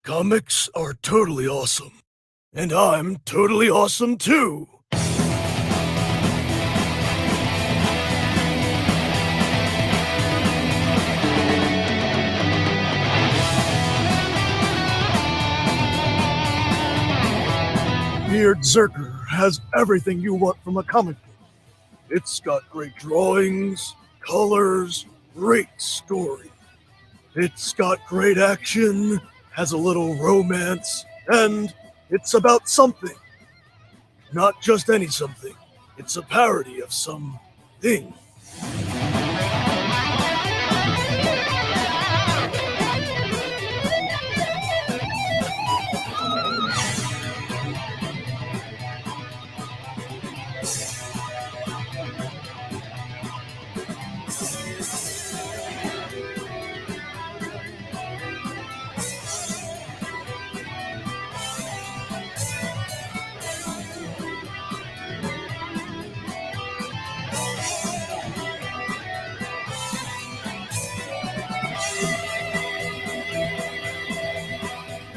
Comics are totally awesome. And I'm totally awesome too. BRZRKR has everything you want from a comic book. It's got great drawings, colors, great story. It's got great action, has a little romance, and it's about something. Not just any something. It's a parody of some thing.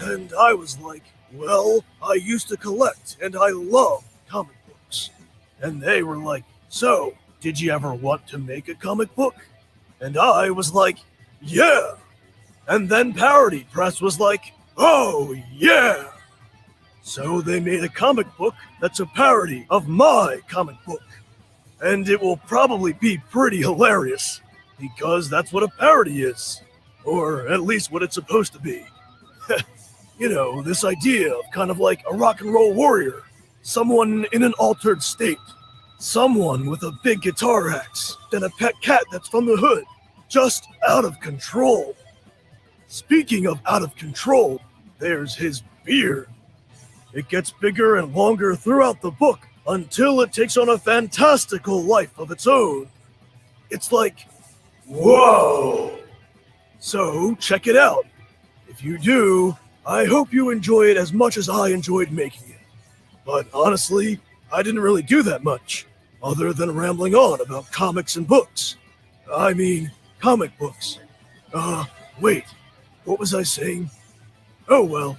And I was like, well, I used to collect, and I love comic books. And they were like, so, did you ever want to make a comic book? And I was like, yeah. And then Parody Press was like, oh, yeah. So they made a comic book that's a parody of my comic book. And it will probably be pretty hilarious, because that's what a parody is. Or at least what it's supposed to be. You know, this idea of kind of like a rock and roll warrior, someone in an altered state, someone with a big guitar axe, and a pet cat that's from the hood, just out of control. Speaking of out of control, there's his beard. It gets bigger and longer throughout the book until it takes on a fantastical life of its own. It's like, whoa! So check it out. If you do, I hope you enjoy it as much as I enjoyed making it. But honestly, I didn't really do that much, other than rambling on about comics and books. I mean, comic books. Wait, what was I saying? Oh well.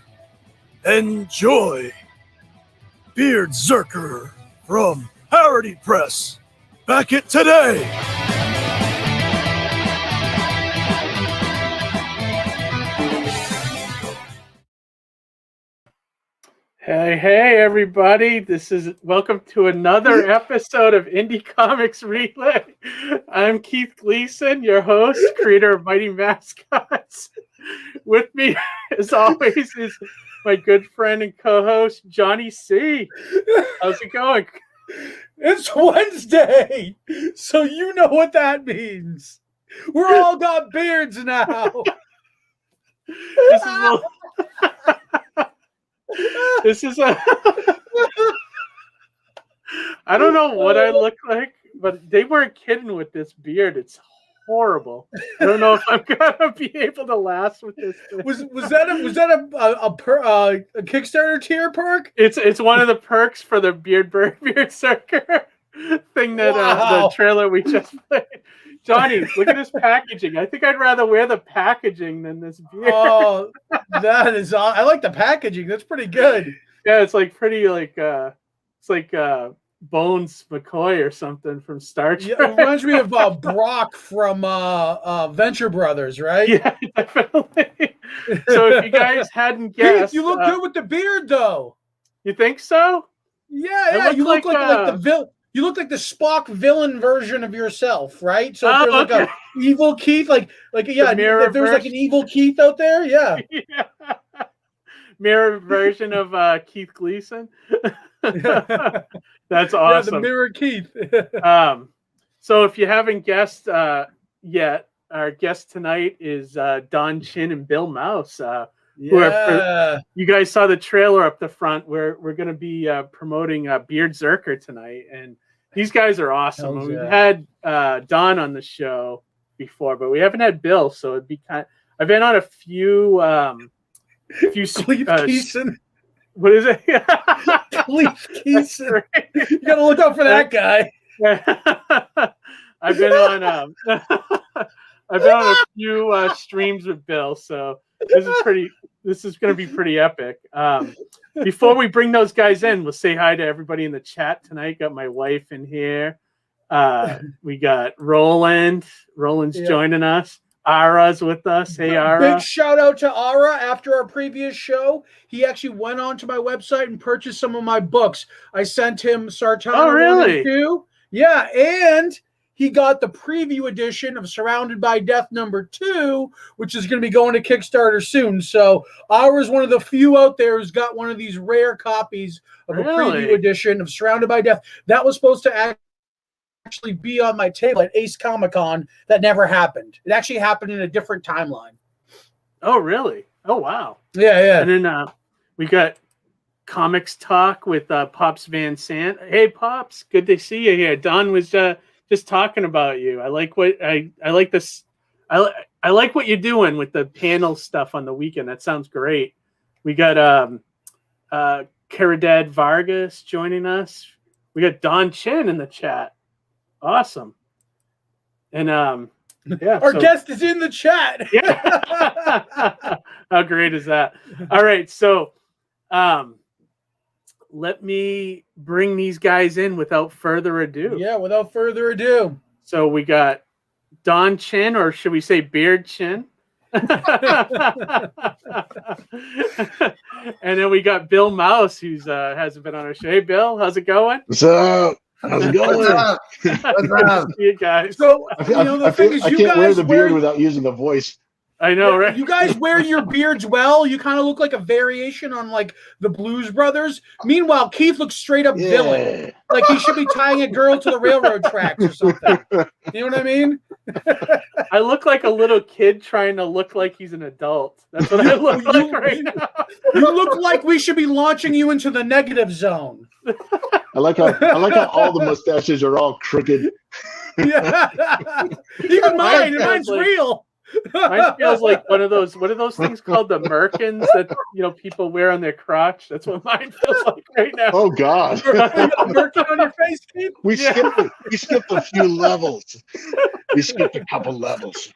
Enjoy! Beardzzerker from Parody Press. Back it today! Hey, everybody. Welcome to another episode of Indie Comics Relay. I'm Keith Gleason, your host, creator of Mighty Mascots. With me, as always, is my good friend and co-host, Johnny C. How's it going? It's Wednesday, so you know what that means. We're all got beards now. This is a I don't know what I look like, but they weren't kidding with this beard. It's horrible. I don't know if I'm gonna be able to last with this thing. Was that a Kickstarter tier perk? It's one of the perks for the Beardzzerker thing that the trailer we just played. Johnny, look at this packaging. I think I'd rather wear the packaging than this beard. Oh, that is. I like the packaging. That's pretty good. Yeah, it's like pretty like it's like Bones McCoy or something from Star Trek. Yeah, it reminds me of Brock from Venture Brothers, right? Yeah, definitely. So if you guys hadn't guessed, Keith, you look good with the beard, though. You think so? Yeah. You look like the villain. You look like the Spock villain version of yourself, right? So if there's like a evil Keith, like if there's like an evil Keith out there, yeah. Mirror version of Keith Gleason. That's awesome. Yeah, the mirror Keith. So if you haven't guessed yet, our guest tonight is Don Chin and Bill Mouse. You guys saw the trailer up the front. We're going to be promoting BRZRKR tonight, and these guys are awesome. We've had Don on the show before, but we haven't had Bill, so it'd be I've been on a few Gleason. What is it? Keith Gleason. You got to look out for that guy. I've been on a few streams with Bill, so this is going to be pretty epic. Before we bring those guys in, we'll say hi to everybody in the chat tonight. Got my wife in here. We got Roland. Roland's joining us. Ara's with us. Hey, Ara. Big shout out to Ara. After our previous show, he actually went onto my website and purchased some of my books. I sent him Sartana. Oh, really? 1 and 2. Yeah, and he got the preview edition of Surrounded by Death #2, which is going to be going to Kickstarter soon. So Ara's one of the few out there who's got one of these rare copies of a preview edition of Surrounded by Death. That was supposed to actually be on my table at Ace Comic-Con. That never happened. It actually happened in a different timeline. Oh, really? Oh, wow. Yeah. And then we got Comics Talk with Pops Van Sant. Hey, Pops, good to see you here. Don was just talking about you. I like what I like this. I like what you're doing with the panel stuff on the weekend. That sounds great. We got Caridad Vargas joining us. We got Don Chin in the chat. Awesome. And our guest is in the chat. Yeah. How great is that? All right, so let me bring these guys in without further ado. Yeah, without further ado. So we got Don Chin, or should we say Beard Chin? And then we got Bill Mouse, who's hasn't been on our show. Hey, Bill, how's it going? What's up? How's it going? What's up? See you guys. So I can't wear the beard without using the voice. I know, right? You guys wear your beards well. You kind of look like a variation on like the Blues Brothers. Meanwhile, Keith looks straight up villain. Like he should be tying a girl to the railroad tracks or something. You know what I mean? I look like a little kid trying to look like he's an adult. That's what I look like right now. You look like we should be launching you into the negative zone. I like how all the mustaches are all crooked. Yeah. Even mine. Mine's like, real. Mine feels like one of those. What are those things called? The merkins that people wear on their crotch. That's what mine feels like right now. Oh God! Merkin on your face, Keith? We skipped a few levels. We skipped a couple levels.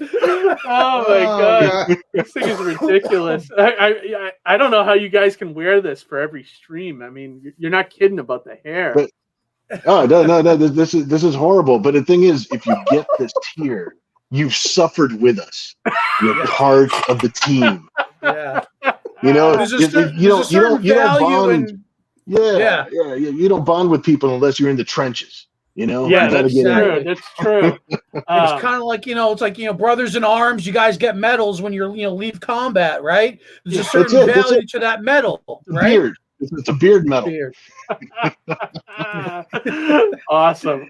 Oh my God! This thing is ridiculous. I don't know how you guys can wear this for every stream. I mean, you're not kidding about the hair. But, no. This is horrible. But the thing is, if you get this tier, you've suffered with us. You're part of the team. Yeah. You know, you don't bond. Yeah. You don't bond with people unless you're in the trenches. You know. Yeah, that's true. That's true. It's kind of like it's like brothers in arms. You guys get medals when you're leave combat, right? There's a certain value to that medal, right? Beard. It's a beard medal. Beard. Awesome.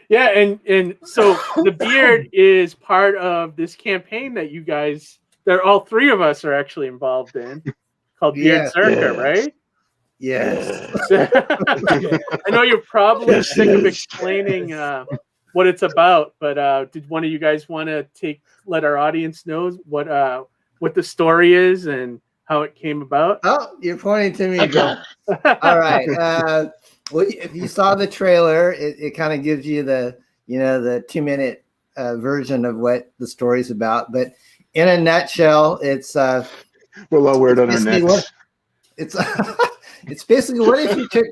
Yeah, and so the beard is part of this campaign that you guys, all three of us are actually involved in, called BRZRKR, right? Yes. I know you're probably sick of explaining what it's about, but did one of you guys want to let our audience know what the story is and how it came about? Oh, you're pointing to me, Bill. All right. Well, if you saw the trailer, it kind of gives you the 2-minute version of what the story's about. But in a nutshell, it's we'll all wear it on our necks. It's basically what if you took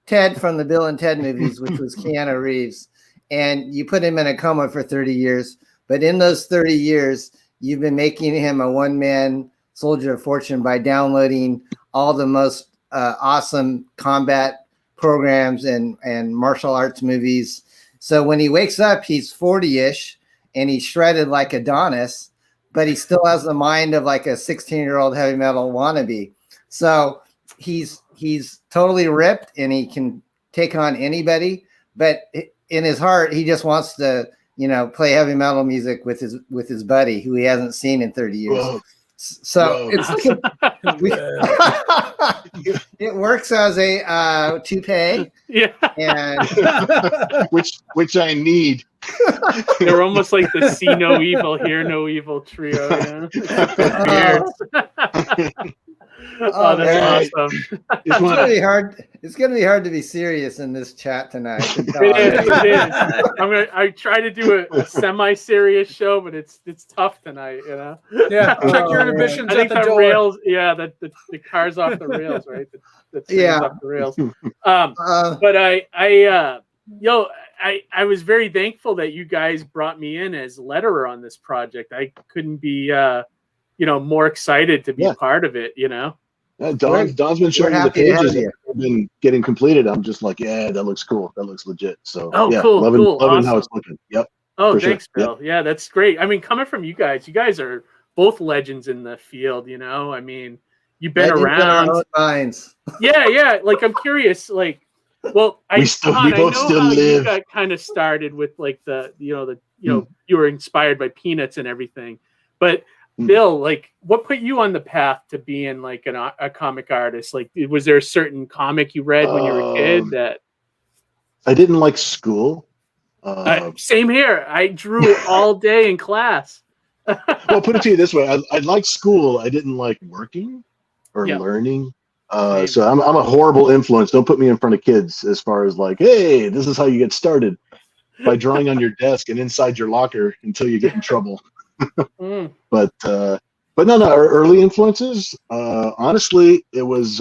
Ted from the Bill and Ted movies, which was Keanu Reeves, and you put him in a coma for 30 years. But in those 30 years, you've been making him a one-man soldier of fortune by downloading all the most awesome combat programs and martial arts movies. So when he wakes up, he's 40-ish and he's shredded like Adonis, but he still has the mind of like a 16-year-old heavy metal wannabe. So he's totally ripped and he can take on anybody, but in his heart, he just wants to, play heavy metal music with his buddy who he hasn't seen in 30 years. Whoa. So it works as a toupee, Yeah, and which I need. they're almost like the see no evil, hear no evil trio. Yeah. Oh, that's awesome. It's gonna be hard. It's gonna be hard to be serious in this chat tonight. It is. I try to do a semi-serious show, but it's tough tonight. Yeah, check your inhibitions I think at the the door. rails. Yeah, the car's off the rails, right? The train's off the rails. But I was very thankful that you guys brought me in as letterer on this project. I couldn't be more excited to be part of it. Don's been showing me the pages that have been getting completed. I'm just like, yeah, that looks cool. That looks legit. So cool, loving awesome. how it's looking. Yep. Oh, for thanks, sure. Bill. Yep. Yeah, that's great. I mean, coming from you guys are both legends in the field. I mean, you've been around. Yeah. Like, I'm curious. Like, well, I know how you got kind of started with like you were inspired by Peanuts and everything, but Bill, like, what put you on the path to being like a comic artist? Like, was there a certain comic you read when you were a kid that? I didn't like school. Same here. I drew all day in class. Well, put it to you this way: I liked school. I didn't like working or learning. So I'm a horrible influence. Don't put me in front of kids as far as like, hey, this is how you get started by drawing on your desk and inside your locker until you get in trouble. But no, early influences. Honestly, it was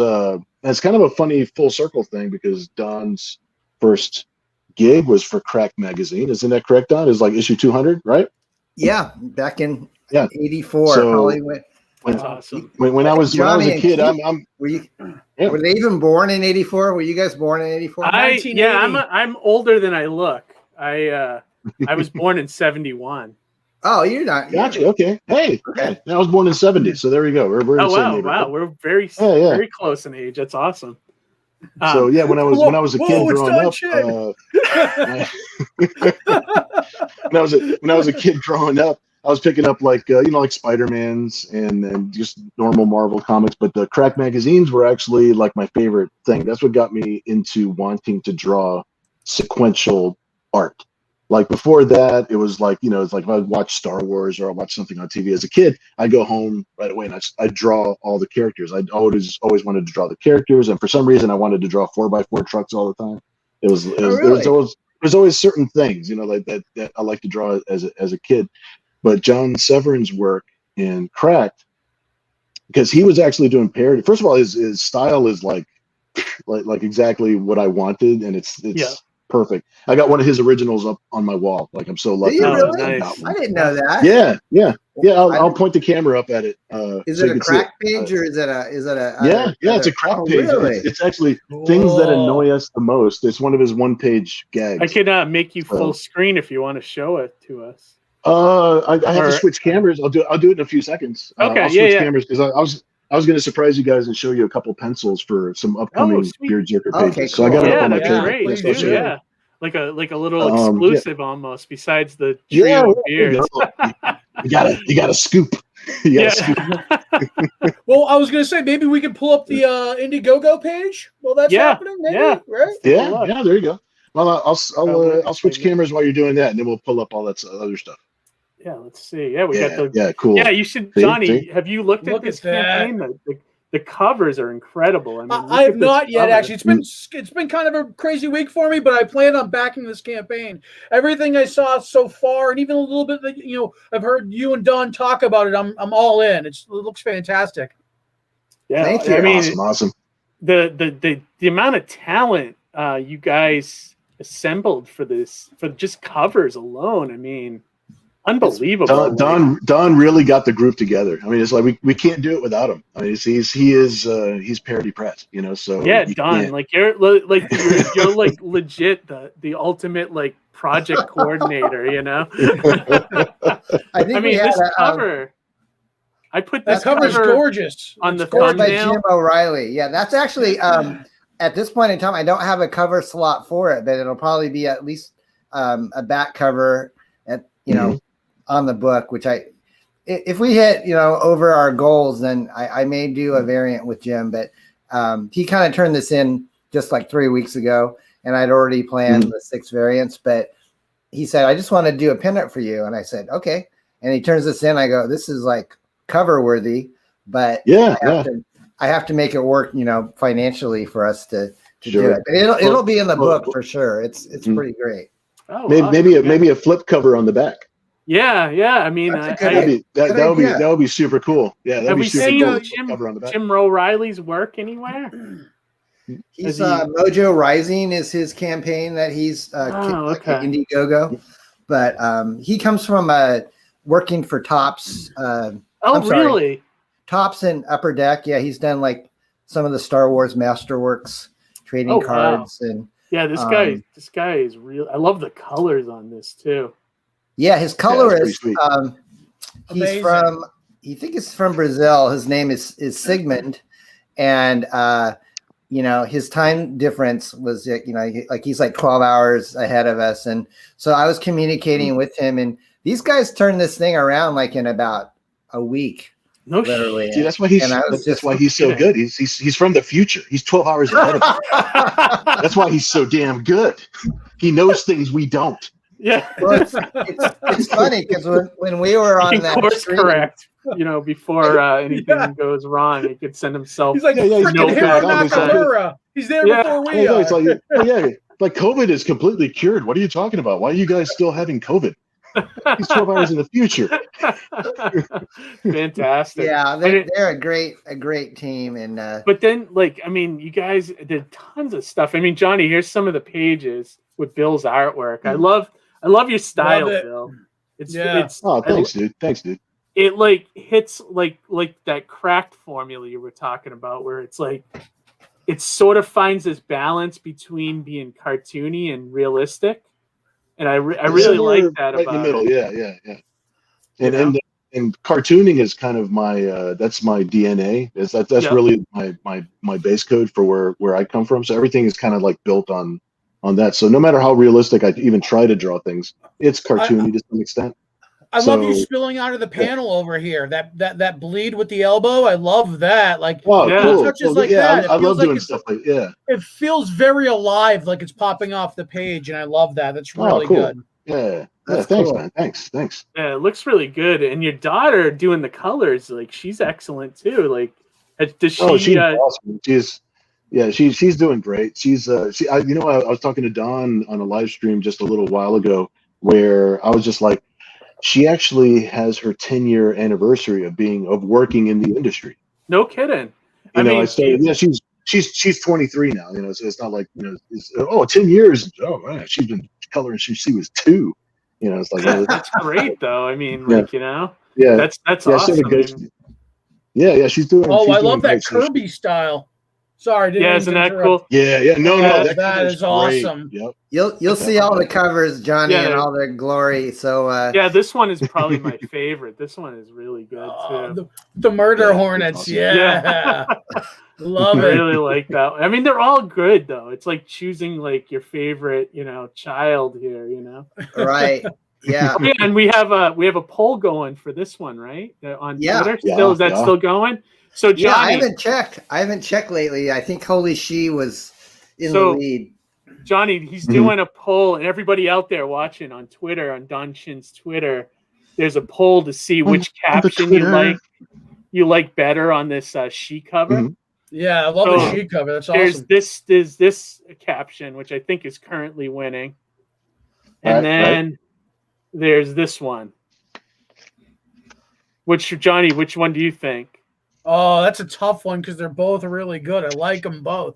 it's kind of a funny full circle thing because Don's first gig was for Crack magazine. Isn't that correct, Don? It's like issue 200, right? Yeah, back in '84. So that's awesome. When I was a kid, were they even born in '84? Were you guys born in '84? I'm older than I look. I was born in '71. Oh, you're not. Gotcha. Okay. Hey, I was born in '70, so there we go. We're in the same neighborhood. Wow, we're very very close in age. That's awesome. So yeah, when I was a kid growing up, when I was a kid growing up, I was picking up like like Spider-Man's and just normal Marvel comics, but the Crack magazines were actually like my favorite thing. That's what got me into wanting to draw sequential art. Like before that, it was like, it's like if I watch Star Wars or I watch something on TV as a kid, I'd go home right away and I'd draw all the characters. I'd always wanted to draw the characters. And for some reason, I wanted to draw 4x4 trucks all the time. It was always certain things, like that I like to draw as a kid. But John Severin's work in Cracked, because he was actually doing parody. First of all, his style is like exactly what I wanted. And it's perfect. I got one of his originals up on my wall. Like, I'm so lucky. Nice. I didn't know that. Yeah. I'll point the camera up at it. Is it a Crack page or is it a? It's a Crack page. Really? It's actually things that annoy us the most. It's one of his one-page gags. I could make you full screen if you want to show it to us. I have to switch cameras. I'll do it in a few seconds. Okay. I'll switch cameras because I was going to surprise you guys and show you a couple pencils for some upcoming Beardzzerker pages. Okay, So I got it up on my great. table. Yeah, like a little exclusive almost. Besides the trio of beards, you got to scoop. Well, I was going to say maybe we can pull up the Indiegogo page while that's happening. Maybe, right? Yeah. There you go. Well, I'll switch cameras while you're doing that, and then we'll pull up all that other stuff. Yeah, let's see. Yeah, we got the cool. Yeah, you should, Johnny. Have you looked at this campaign? The covers are incredible. I mean, I have not yet. Actually, it's been kind of a crazy week for me, but I plan on backing this campaign. Everything I saw so far, and even a little bit that I've heard you and Don talk about it. I'm all in. It looks fantastic. Yeah, thank you. I mean, awesome. The amount of talent you guys assembled for just covers alone. I mean, unbelievable. Don really got the group together. I mean, it's like we can't do it without him. I mean, he's Parody Press, So yeah, Don, like you're like legit the ultimate like project coordinator, I think this cover. I put this cover's gorgeous on the thumbnail by thumbnail. Jim O'Reilly. Yeah, that's actually at this point in time, I don't have a cover slot for it, but it'll probably be at least a back cover on the book, which if we hit, over our goals, then I may do a variant with Jim, but he kind of turned this in just like 3 weeks ago, and I'd already planned the 6 variants, but he said, I just want to do a pinup for you. And I said, okay. And he turns this in. I go, this is like cover worthy, but I have to make it work, financially for us to do it. But it'll be in the book for sure. It's pretty great. Oh, maybe a flip cover on the back. Yeah. I mean, that would be super cool. Yeah, that'd have be we super seen cool. Jim O'Reilly's work anywhere? He's Mojo Rising is his campaign that he's Indiegogo, but he comes from working for Tops. Really? Tops and Upper Deck. Yeah, he's done like some of the Star Wars Masterworks trading cards and this guy is real. I love the colors on this too. Yeah, his colorist. He's from he's from Brazil. His name is Sigmund, and his time difference was he's like 12 hours ahead of us, and so I was communicating with him, and these guys turned this thing around like in about a week. No, literally. See, that's why he's so good. He's from the future. He's 12 hours ahead of us. That's why he's so damn good. He knows things we don't. Yeah, well, it's funny because when we were on that course correct, before anything goes wrong, he could send himself. He's like freaking Hiro Nakamura. He's there before we are. It's like, like COVID is completely cured. What are you talking about? Why are you guys still having COVID? He's 12 hours in the future. Fantastic. Yeah, they're a great team, and but then you guys did tons of stuff. I mean, Johnny, here's some of the pages with Bill's artwork. I love your style, Bill. It's thanks, dude. It hits like that cracked formula you were talking about, where it's like it sort of finds this balance between being cartoony and realistic. And I really like that right about in the middle. it. Yeah. And cartooning is kind of my that's my DNA. That's really my base code for where I come from. So everything is kind of like built on that. So no matter how realistic I even try to draw things, it's cartoony to some extent. I love you spilling out of the panel over here. That bleed with the elbow. I love that. Cool. Touches like that. I love doing stuff like It feels very alive, like it's popping off the page, and I love that. That's really good. Yeah. That's thanks, cool. man. Thanks. Yeah, it looks really good. And your daughter doing the colors, she's excellent too. Does she? Oh, she's awesome. She's doing great. She's I was talking to Don on a live stream just a little while ago where I was just like, she actually has her 10-year anniversary of working in the industry. No kidding. She's 23 now, so it's not like, 10 years. Oh man, she's been coloring since she was 2. It's like that's great though. I mean, that's awesome. Yeah, she's doing. Oh, I love great. that Kirby style. Sorry, isn't that cool? Yeah. No, that is awesome. Yep. You'll see all the covers, Johnny, and all their glory. So this one is probably my favorite. This one is really good too. The Murder Hornets, awesome. Love it. I really like that. I mean, they're all good though. It's like choosing your favorite, child here. Right. Yeah. Oh, yeah, and we have a poll going for this one, right? On Twitter. Is that still going? So Johnny, I haven't checked lately. I think Holy She was in the lead. Johnny, he's doing a poll, and everybody out there watching on Twitter, on Don Shin's Twitter, there's a poll to see which caption you like better on this she cover. Yeah, I love the she cover. That's awesome. There's this caption, which I think is currently winning. And then there's this one. Johnny, which one do you think? Oh, that's a tough one because they're both really good. I like them both.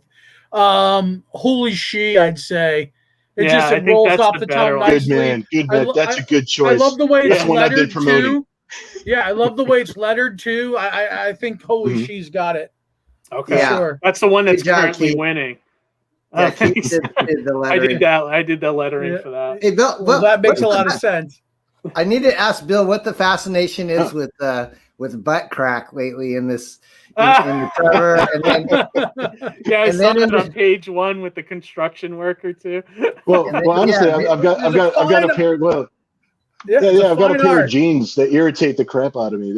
Holy she, I'd say. It rolls off the tongue nicely. Good man. Good man. That's a good choice. I love the way it's lettered promoting. too. Yeah, I love the way it's lettered too. I think Holy She's got it. Okay, sure. That's the one that's currently winning. Yeah, Keith did the lettering. I did the lettering for that. Hey, Bill, well, that makes a lot of sense. I need to ask Bill what the fascination is with butt crack lately in this in the cover. And then, I saw that on page 1 with the construction worker too. Well, honestly, I've got a pair. Well, I've got a pair of jeans that irritate the crap out of me.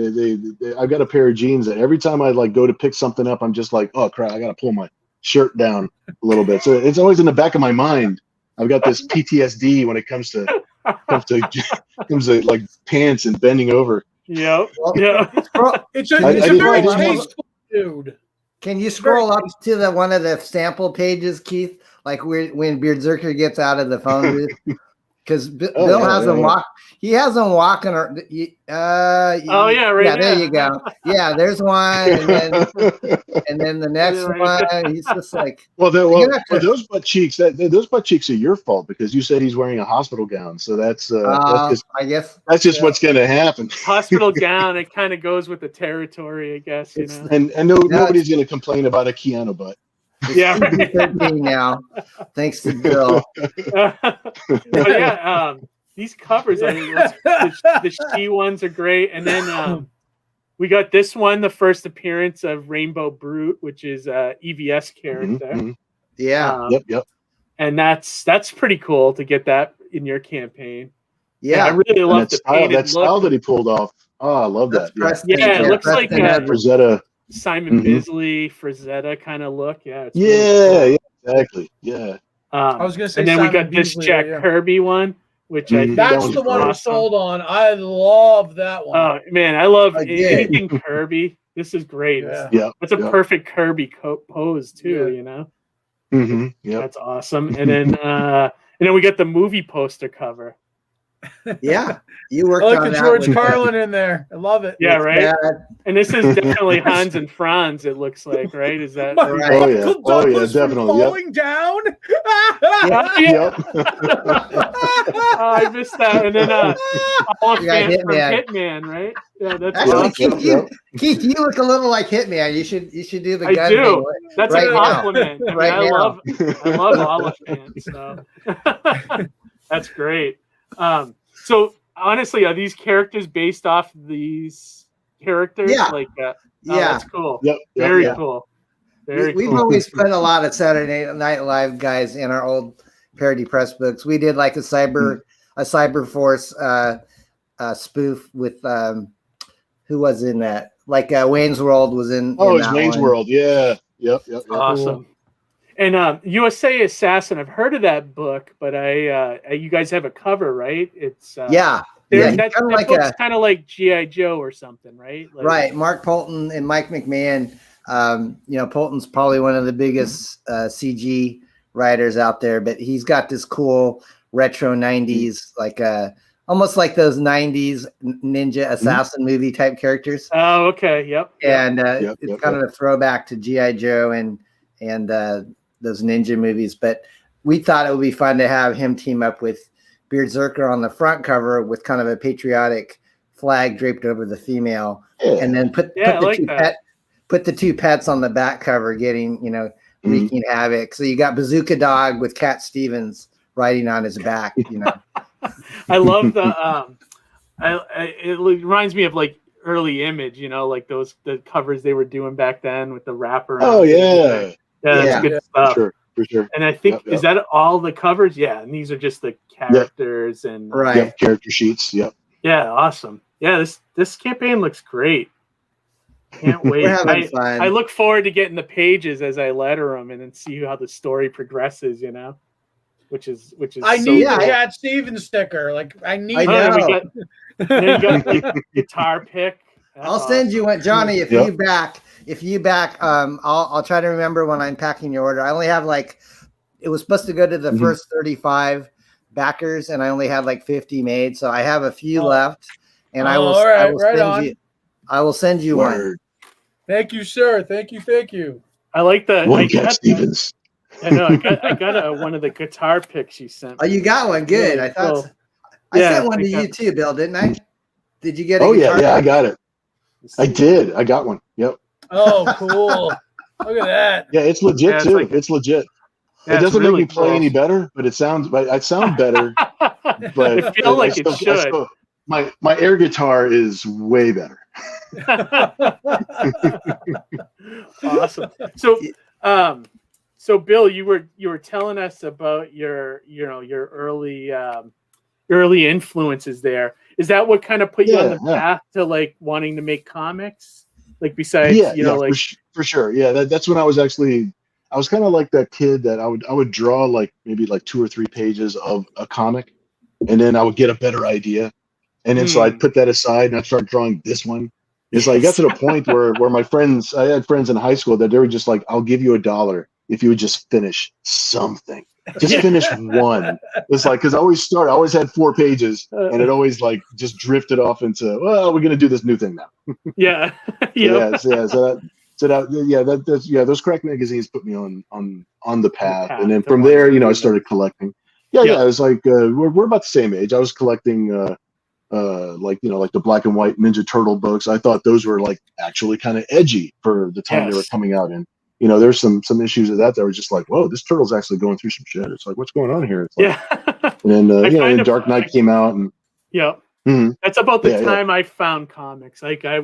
I've got a pair of jeans that every time I go to pick something up, I'm just like, oh crap, I got to pull my shirt down a little bit. So it's always in the back of my mind. I've got this PTSD when it comes to like pants and bending over. Yep. It's a very tasteful dude. Can you scroll up to one of the sample pages, Keith? Like when BRZRKR gets out of the phone booth, because Bill hasn't walked. He hasn't walking. Right there you go. Yeah, there's one, and then the next one. He's just like, those butt cheeks. Those butt cheeks are your fault because you said he's wearing a hospital gown. So that's just, I guess that's just what's going to happen. Hospital gown. It kind of goes with the territory, I guess. You know, and nobody's going to complain about a Keanu butt. Yeah, 13 now. Thanks to Bill. But these covers, I mean, the she ones are great, and then we got this one, the first appearance of Rainbow Brute, which is EVS character. Yeah. Yep. And that's pretty cool to get that in your campaign. Yeah, and I really love the painted style that he pulled off. Oh, I love that. It looks like Frazetta. Simon Bisley, Frazetta kind of look. Yeah. Really cool. Exactly. Yeah. I was going to say, and then Simon we got this Beasley, Jack Kirby one, which that's the one I sold on. I love that one. Oh man, I love anything Kirby. This is great. Yeah. It's a perfect Kirby pose too. You know. Yeah. That's awesome. And then we got the movie poster cover. Yeah, you worked on that. The George Carlin in there. I love it. Yeah, right. And this is definitely Hans and Franz. It looks like, right? Is that right? Oh yeah, definitely. Falling down. I missed that. And then Hitman, right? Yeah, that's awesome. Keith, you look a little like Hitman. You should do the gun. I do. Thing that's a compliment. I love Oliphant. So that's great. So honestly, are these characters based off these characters? Yeah. That's cool. Yep. Very cool. We've always put a lot of Saturday Night Live guys in our old parody press books. We did like a Cyber Force spoof with who was in that? Like Wayne's World was in. Oh, it's Wayne's World. Yeah. Yep. Awesome. And USA Assassin, I've heard of that book, but you guys have a cover, right? It's that book's kind of like G.I. Joe or something, right? Right. Mark Polton and Mike McMahon. Polton's probably one of the biggest CG writers out there, but he's got this cool retro 90s, like almost like those 90s ninja assassin movie type characters. Oh, okay. Yep. And it's kind of a throwback to G.I. Joe and those ninja movies, but we thought it would be fun to have him team up with BRZRKR on the front cover with kind of a patriotic flag draped over the female, and then put the two pets on the back cover, getting wreaking havoc. So you got Bazooka Dog with Cat Stevens riding on his back. I love the. It reminds me of like early Image, like the covers they were doing back then with the wrapper. Oh yeah. Yeah, that's good stuff. For sure. And I think is that all the covers? Yeah, and these are just the characters and character sheets. Yep. Yeah, awesome. Yeah, this campaign looks great. Can't wait. I look forward to getting the pages as I letter them and then see how the story progresses. which is I so need cool. the Cat Stevens sticker. Like I need. I Oh, know. you got like guitar pick. That's I'll send you one, Johnny. If Yep. you back, I'll try to remember when I'm packing your order. I only have like, it was supposed to go to the first 35 backers, and I only had like 50 made, so I have a few left, and I will. All right, I will right send on. you. I will send you one. Word. Thank you, sir. Thank you. I like the. One Cat Stevens. I know. I got one of the guitar picks you sent. Oh, you got one. Good. Really I thought. cool. I Yeah, sent one to you too, Bill. Didn't I? Did you get a Oh guitar? yeah, I got it. I did. I got one. Yep. Oh, cool. Look at that. Yeah, it's legit Yeah, it's too. like it's legit. Yeah, It doesn't really make me play cool. any better, but it sounds. I sound better, but I feel like it should. My air guitar is way better. Awesome. So Bill, you were telling us about your early influences there. Is that what kind of put you on the path to like wanting to make comics? Like besides, for sure. Yeah, that's when I was kind of like that kid that I would draw like maybe like 2 or 3 pages of a comic, and then I would get a better idea, and then so I'd put that aside and I'd start drawing this one. It's like I got to the point where I had friends in high school that they were just like, I'll give you $1 if you would just finish something. Just finish one. It's like, because I always had 4 pages, and it always like just drifted off into, well, we're gonna do this new thing now. Yeah. Those crack magazines put me on the path, and then from there, I started collecting. Yeah, it was like we're about the same age. I was collecting like the black and white Ninja Turtle books. I thought those were like actually kind of edgy for the time they were coming out in. There's some issues of that were just like, whoa, this turtle's actually going through some shit. It's like, what's going on here? It's like, and then and Dark Knight came out, and that's about the time I found comics. Like I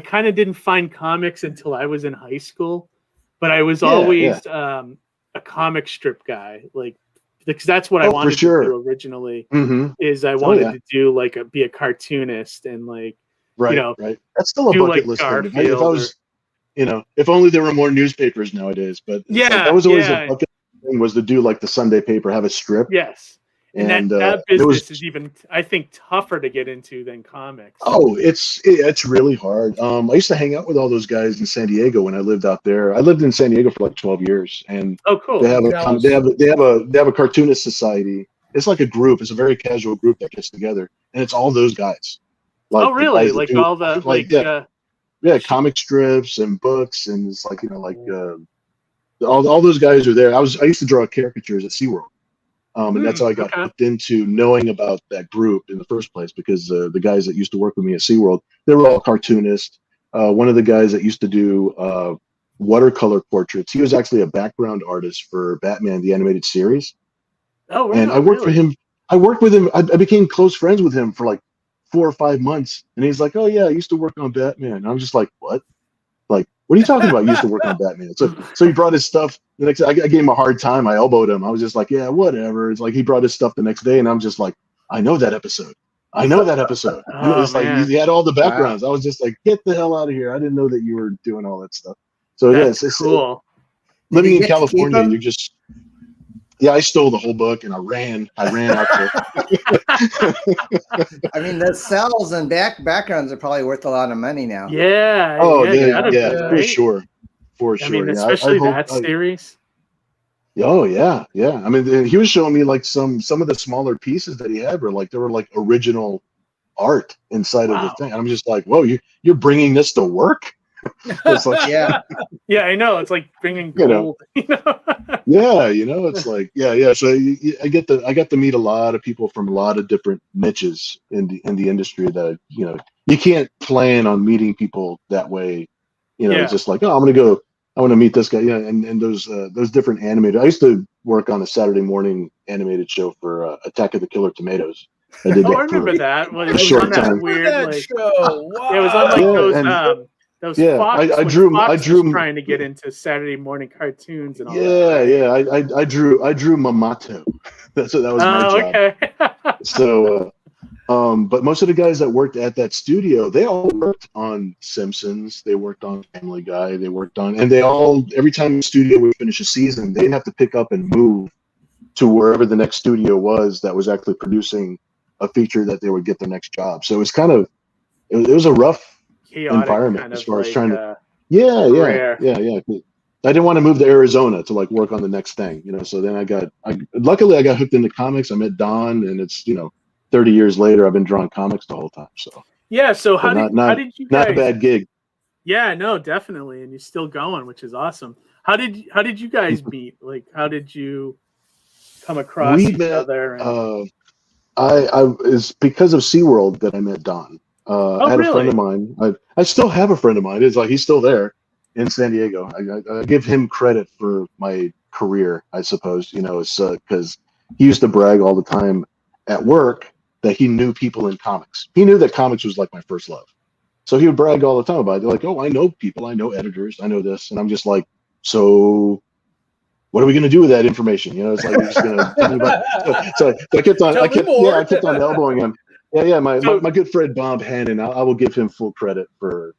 kind of didn't find comics until I was in high school, but I was always a comic strip guy, like because that's what I wanted to do originally. Is I wanted to do like be a cartoonist and like right. That's still a bucket list thing. If I was if only there were more newspapers nowadays. But that was always a bucket thing, was to do like the Sunday paper, have a strip. Yes. And that business is even, I think, tougher to get into than comics. Oh, it's really hard. I used to hang out with all those guys in San Diego when I lived out there. I lived in San Diego for like 12 years, and cool. They have a cartoonist society. It's like a group. It's a very casual group that gets together, and it's all those guys. Like, really? Like all the comic strips and books, and it's like all those guys are there. I used to draw caricatures at SeaWorld. And that's how I got hooked into knowing about that group in the first place, because the guys that used to work with me at SeaWorld, they were all cartoonists. One of the guys that used to do watercolor portraits, he was actually a background artist for Batman, the animated series. Oh, wow, and I worked for him. I worked with him. I became close friends with him for like 4 or 5 months. And he's like, oh, yeah, I used to work on Batman. And I'm just like, what? Like, what are you talking about? You used to work on Batman. So he brought his stuff the next day. I gave him a hard time. I elbowed him. I was just like, yeah, whatever. It's like he brought his stuff the next day, and I'm just like, I know that episode. It's like he had all the backgrounds. Wow. I was just like, get the hell out of here. I didn't know that you were doing all that stuff. So that's cool. Living in California, you just I stole the whole book, and I ran out there. I mean, the cells and backgrounds are probably worth a lot of money now. Yeah. Oh, yeah, for sure. I mean, especially that series. Oh, yeah. I mean, he was showing me like some of the smaller pieces that he had were like, they were like original art inside of the thing. And I'm just like, whoa, you're bringing this to work? It's like, yeah, I know. It's like bringing gold. It's like, So I got to meet a lot of people from a lot of different niches in the industry that you can't plan on meeting people that way. It's just like, oh, I want to meet this guy. Yeah, and those different animators. I used to work on a Saturday morning animated show for Attack of the Killer Tomatoes. I did I remember that. Well, it was short on that time. weird show. Wow. It was on like those Fox, I drew trying to get into Saturday morning cartoons and all that. I drew Mamato. That was my job. Okay. So but most of the guys that worked at that studio, they all worked on Simpsons, they worked on Family Guy, and they all, every time the studio would finish a season, they'd have to pick up and move to wherever the next studio was that was actually producing a feature that they would get their next job. So it was kind of it was a rough Chaotic environment kind as of far as like, trying to yeah. I didn't want to move to Arizona to like work on the next thing, you know. So then luckily I got hooked into comics. I met Don, and it's 30 years later I've been drawing comics the whole time. So yeah. So how did you guys? Not a bad gig. Yeah, no, definitely, and you're still going, which is awesome. How did you guys meet? Like, how did you come across each other? And... it's because of SeaWorld that I met Don. I had a friend of mine. I still have a friend of mine. It's like he's still there in San Diego. I give him credit for my career, I suppose. It's because he used to brag all the time at work that he knew people in comics. He knew that comics was like my first love. So he would brag all the time about it. Like, oh, I know people, I know editors, I know this. And I'm just like, so what are we going to do with that information? It's like, we're just going to tell me about it. So I kept on elbowing him. Yeah. My good friend Bob Hannon, I will give him full credit for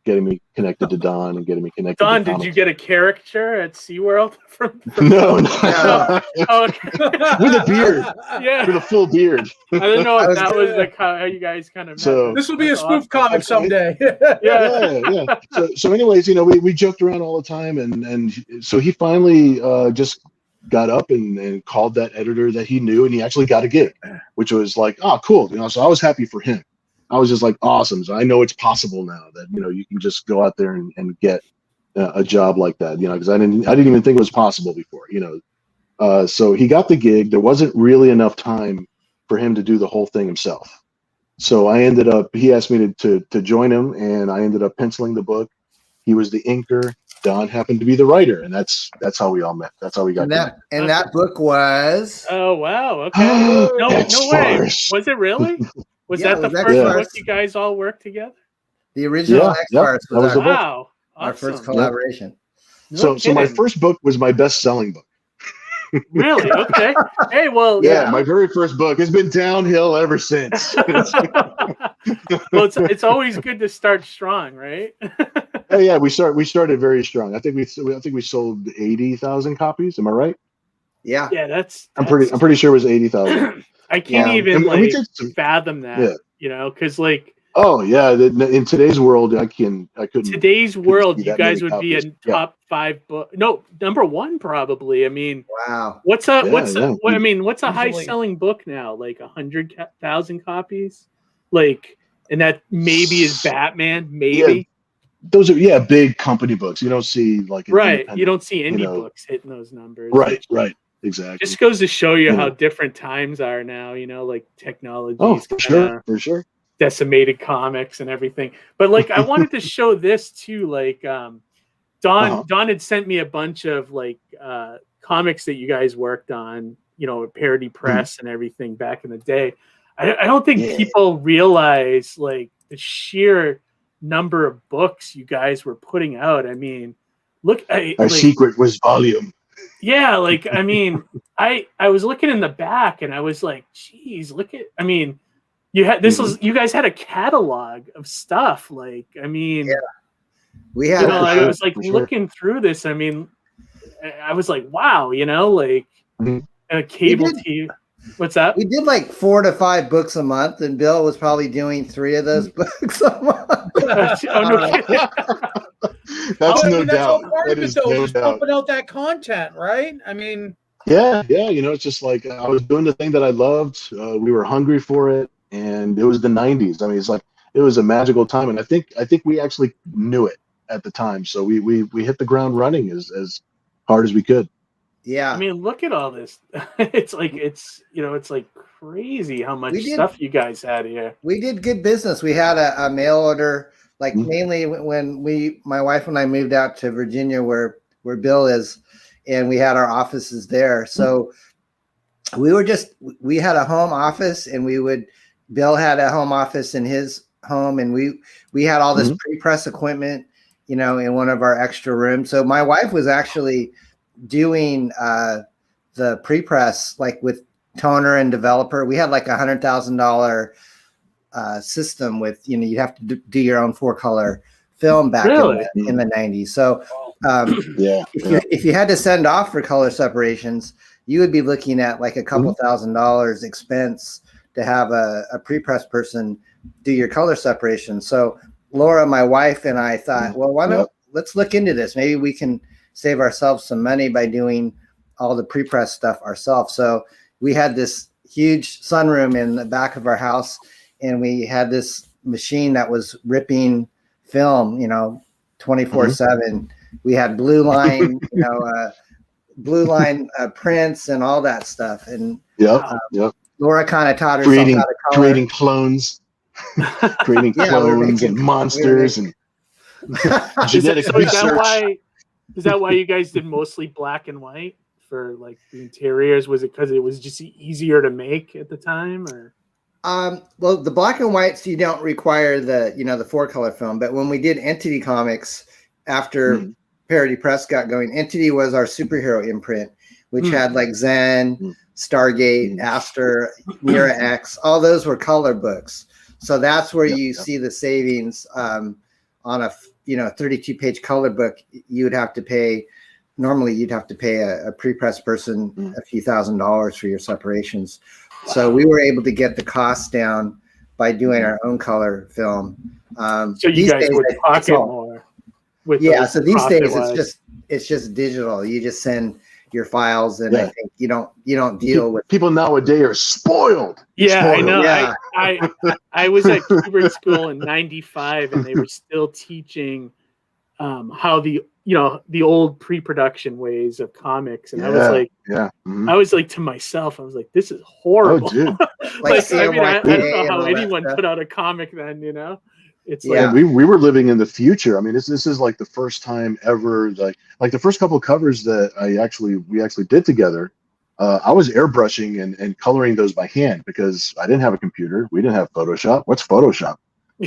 getting me connected to Don and getting me connected to Don, comics. did you get a caricature at SeaWorld? No. Oh, okay. With a beard. Yeah. With a full beard. I didn't know if that was how you guys kind of met. So, this will be a spoof comic someday. Yeah. So anyways, we joked around all the time, and so he finally just got up and called that editor that he knew, and he actually got a gig, which was like, oh, cool. So I was happy for him. I was just like, awesome. So I know it's possible now that you can just go out there and get a job like that. Because I didn't even think it was possible before. So he got the gig. There wasn't really enough time for him to do the whole thing himself. So he asked me to join him, and I ended up penciling the book. He was the inker. Don happened to be the writer, and that's how we all met. That's how we got connected. And that book was. Oh wow! Okay. No way. Was it really? Was that the first book you guys all worked together? The original X-Farce was our first collaboration. So my first book was my best-selling book. Really? Okay. Hey, well, my very first book has been downhill ever since. Well, it's always good to start strong, right? Yeah, we started very strong. I think we sold 80,000 copies. Am I right? Yeah. Yeah, that's I'm pretty sure it was 80,000. I can't even fathom that, because like. Oh yeah, in today's world, I couldn't. Today's world, you guys would be a top 5 book. No, number 1 probably. I mean, wow. What's a high selling book now? Like 100,000 copies, like, and that maybe is Batman. Maybe. Yeah. Those are big company books. You don't see like you don't see indie books hitting those numbers. Right. Exactly. Just goes to show you how different times are now. Like technology. Oh, for sure. Decimated comics and everything. But like, I wanted to show this too. Like, Don had sent me a bunch of like comics that you guys worked on. Parody press and everything back in the day. I don't think people realize like the sheer number of books you guys were putting out. I mean, look, our secret was volume. Yeah, like I mean, I was looking in the back and I was like, geez, look at. I mean, you guys had a catalog of stuff. Like, I mean, we had. I was like looking through this. I mean, I was like, wow, like a cable TV. What's that? We did like 4 to 5 books a month, and Bill was probably doing 3 of those books a month. That's no doubt. That is no doubt. Pumping out that content, right? I mean, yeah. It's just like I was doing the thing that I loved. We were hungry for it, and it was the '90s. I mean, it's like it was a magical time, and I think we actually knew it at the time. So we hit the ground running as hard as we could. Yeah. I mean, look at all this. It's like crazy how much stuff you guys had here. We did good business. We had a mail order, like mainly when my wife and I moved out to Virginia where Bill is, and we had our offices there. So we had a home office, and Bill had a home office in his home, and we had all this pre-press equipment, in one of our extra rooms. So my wife was actually doing the pre-press like with toner and developer. We had like $100,000 system with you'd have to do your own 4-color film back in the 90s. So if you had to send off for color separations, you would be looking at like a couple $1,000 expense to have a pre-press person do your color separation. So Laura, my wife, and I thought, well, why don't let's look into this. Maybe we can save ourselves some money by doing all the pre-press stuff ourselves. So we had this huge sunroom in the back of our house, and we had this machine that was ripping film, 24/7. We had blue line, blue line prints and all that stuff. And Laura kind of taught herself how to color. Creating clones, and monsters and genetic research. Is that why you guys did mostly black and white for like the interiors? Was it because it was just easier to make at the time, or? Well, the black and whites, you don't require the 4-color film, but when we did Entity Comics after Parody Press got going, Entity was our superhero imprint, which had like Zen, Stargate, Aster, Mira X, all those were color books. So that's where you see the savings on a 32-page color book. You'd have to pay a pre-press person a few $1,000s for your separations. Wow. So we were able to get the cost down by doing our own color film. So you guys would pocket more. So these days it's just digital. You just send your files, and I think you don't deal with people nowadays are spoiled. I know. Yeah. I was at Kubert School in '95, and they were still teaching how the old pre-production ways of comics, and I was like, I was like to myself, I was like, this is horrible. Oh, dude. I don't know how anyone put out a comic then, It's like we were living in the future. I mean, this is like the first time ever, like the first couple of covers that we actually did together. I was airbrushing and coloring those by hand because I didn't have a computer. We didn't have Photoshop. What's Photoshop?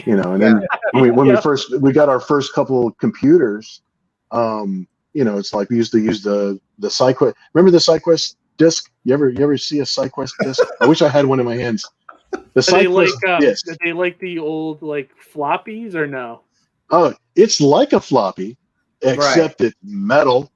And then when we got our first couple of computers, it's like we used to use the SideQuest. Remember the SideQuest disc? You ever see a SideQuest disc? I wish I had one in my hands. Are they like the old like floppies or no? Oh, it's like a floppy, except it's metal.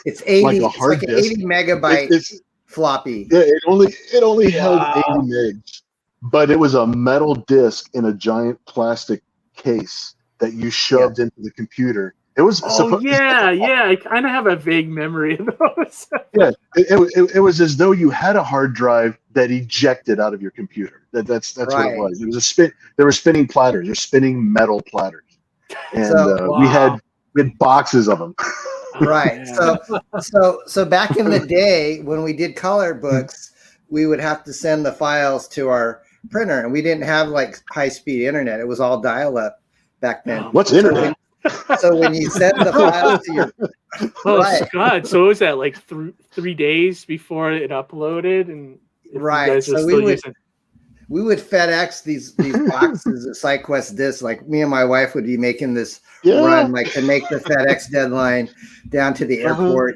It's 80. Like a it's hard like an disk. 80 megabyte floppy. Yeah, it only held 80 megs, but it was a metal disc in a giant plastic case that you shoved into the computer. It was. I kind of have a vague memory of those. It was as though you had a hard drive that ejected out of your computer. That's what it was. It was a spin. There were spinning platters. They're spinning metal platters, and we had boxes of them. Right. So back in the day when we did color books, we would have to send the files to our printer, and we didn't have like high-speed internet. It was all dial-up back then. What's internet? So when you send the files to your God, so was that like 3 days before it uploaded, and so we would FedEx these boxes of SideQuest discs. Like me and my wife would be making this run, like to make the FedEx deadline down to the airport,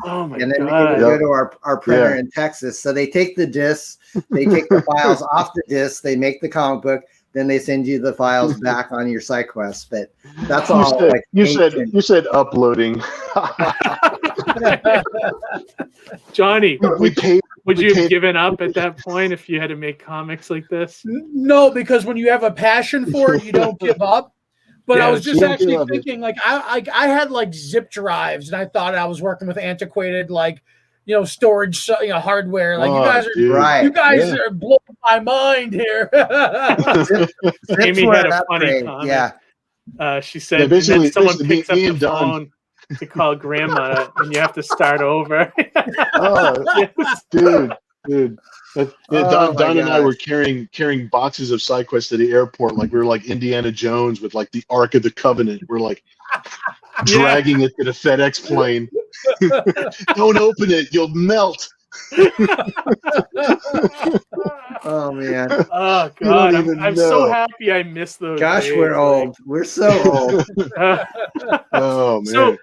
Oh my and then God. we would go to our printer in Texas. So they take the discs, they take the files off the disc, they make the comic book. Then they send you the files back on your SideQuest, but that's all. You said uploading. Johnny, would you have given up at that point if you had to make comics like this? No, because when you have a passion for it, you don't give up. But I was just actually thinking, like I had like zip drives, and I thought I was working with antiquated storage, hardware. Like you guys are blowing my mind here. Amy had a funny comment. Yeah. She said, basically, someone picks up the phone to call grandma, and you have to start over. Dude. Don and I were carrying boxes of SideQuest to the airport, like we were like Indiana Jones with like the Ark of the Covenant. We're like dragging it to the FedEx plane. Don't open it, you'll melt. Oh man. Oh God. I'm so happy I missed those. Gosh, days. we're old. We're so old. Oh man. So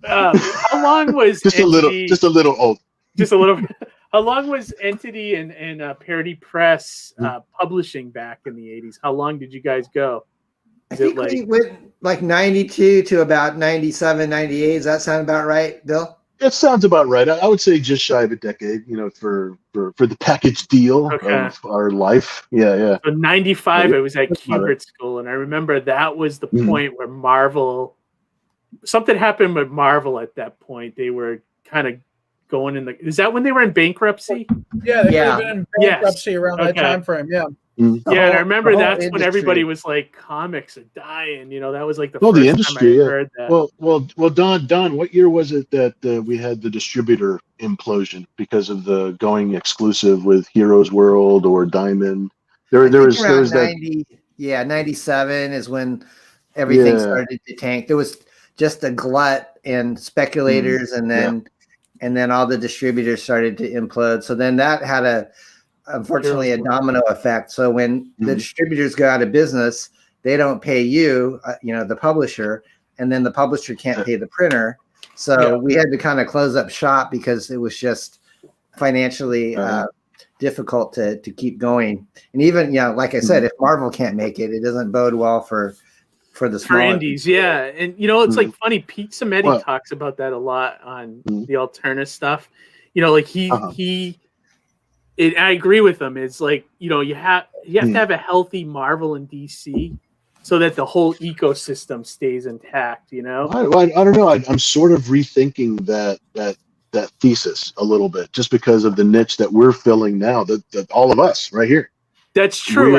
how long was just a little old. Just a little bit. How long was Entity and Parody Press publishing back in the 80s? How long did you guys go? I think we went like 92 to about 97, 98. Does that sound about right, Bill? It sounds about right. I would say just shy of a decade, for the package deal of our life. Yeah. So 95, I was at That's about Kubert School, and I remember that was the Mhm. point where Marvel, something happened with Marvel at that point. They were kind of going in is that when they were in bankruptcy? Yeah, they would have been in bankruptcy around that Okay. time frame. Yeah. Mhm. Yeah, and I remember that's when industry. everybody was like, comics are dying. That was like the Well, first the industry, time I yeah. heard that. Well, Don, what year was it that we had the distributor implosion because of the going exclusive with Heroes World or Diamond? There was that. 90, 97 is when everything started to tank. There was just a glut and speculators, and then all the distributors started to implode. So then that had unfortunately a domino effect. So when the distributors go out of business, they don't pay you, the publisher, and then the publisher can't pay the printer. So we had to kind of close up shop because it was just financially difficult to keep going. And even, like I said, if Marvel can't make it, it doesn't bode well for the smaller indies. Yeah. And it's like funny, Pete Sametti talks about that a lot on the Alterna stuff. Like I agree with him. It's like, you have to have a healthy Marvel and DC so that the whole ecosystem stays intact, I don't know. I'm sort of rethinking that thesis a little bit, just because of the niche that we're filling now, that all of us right here. That's true.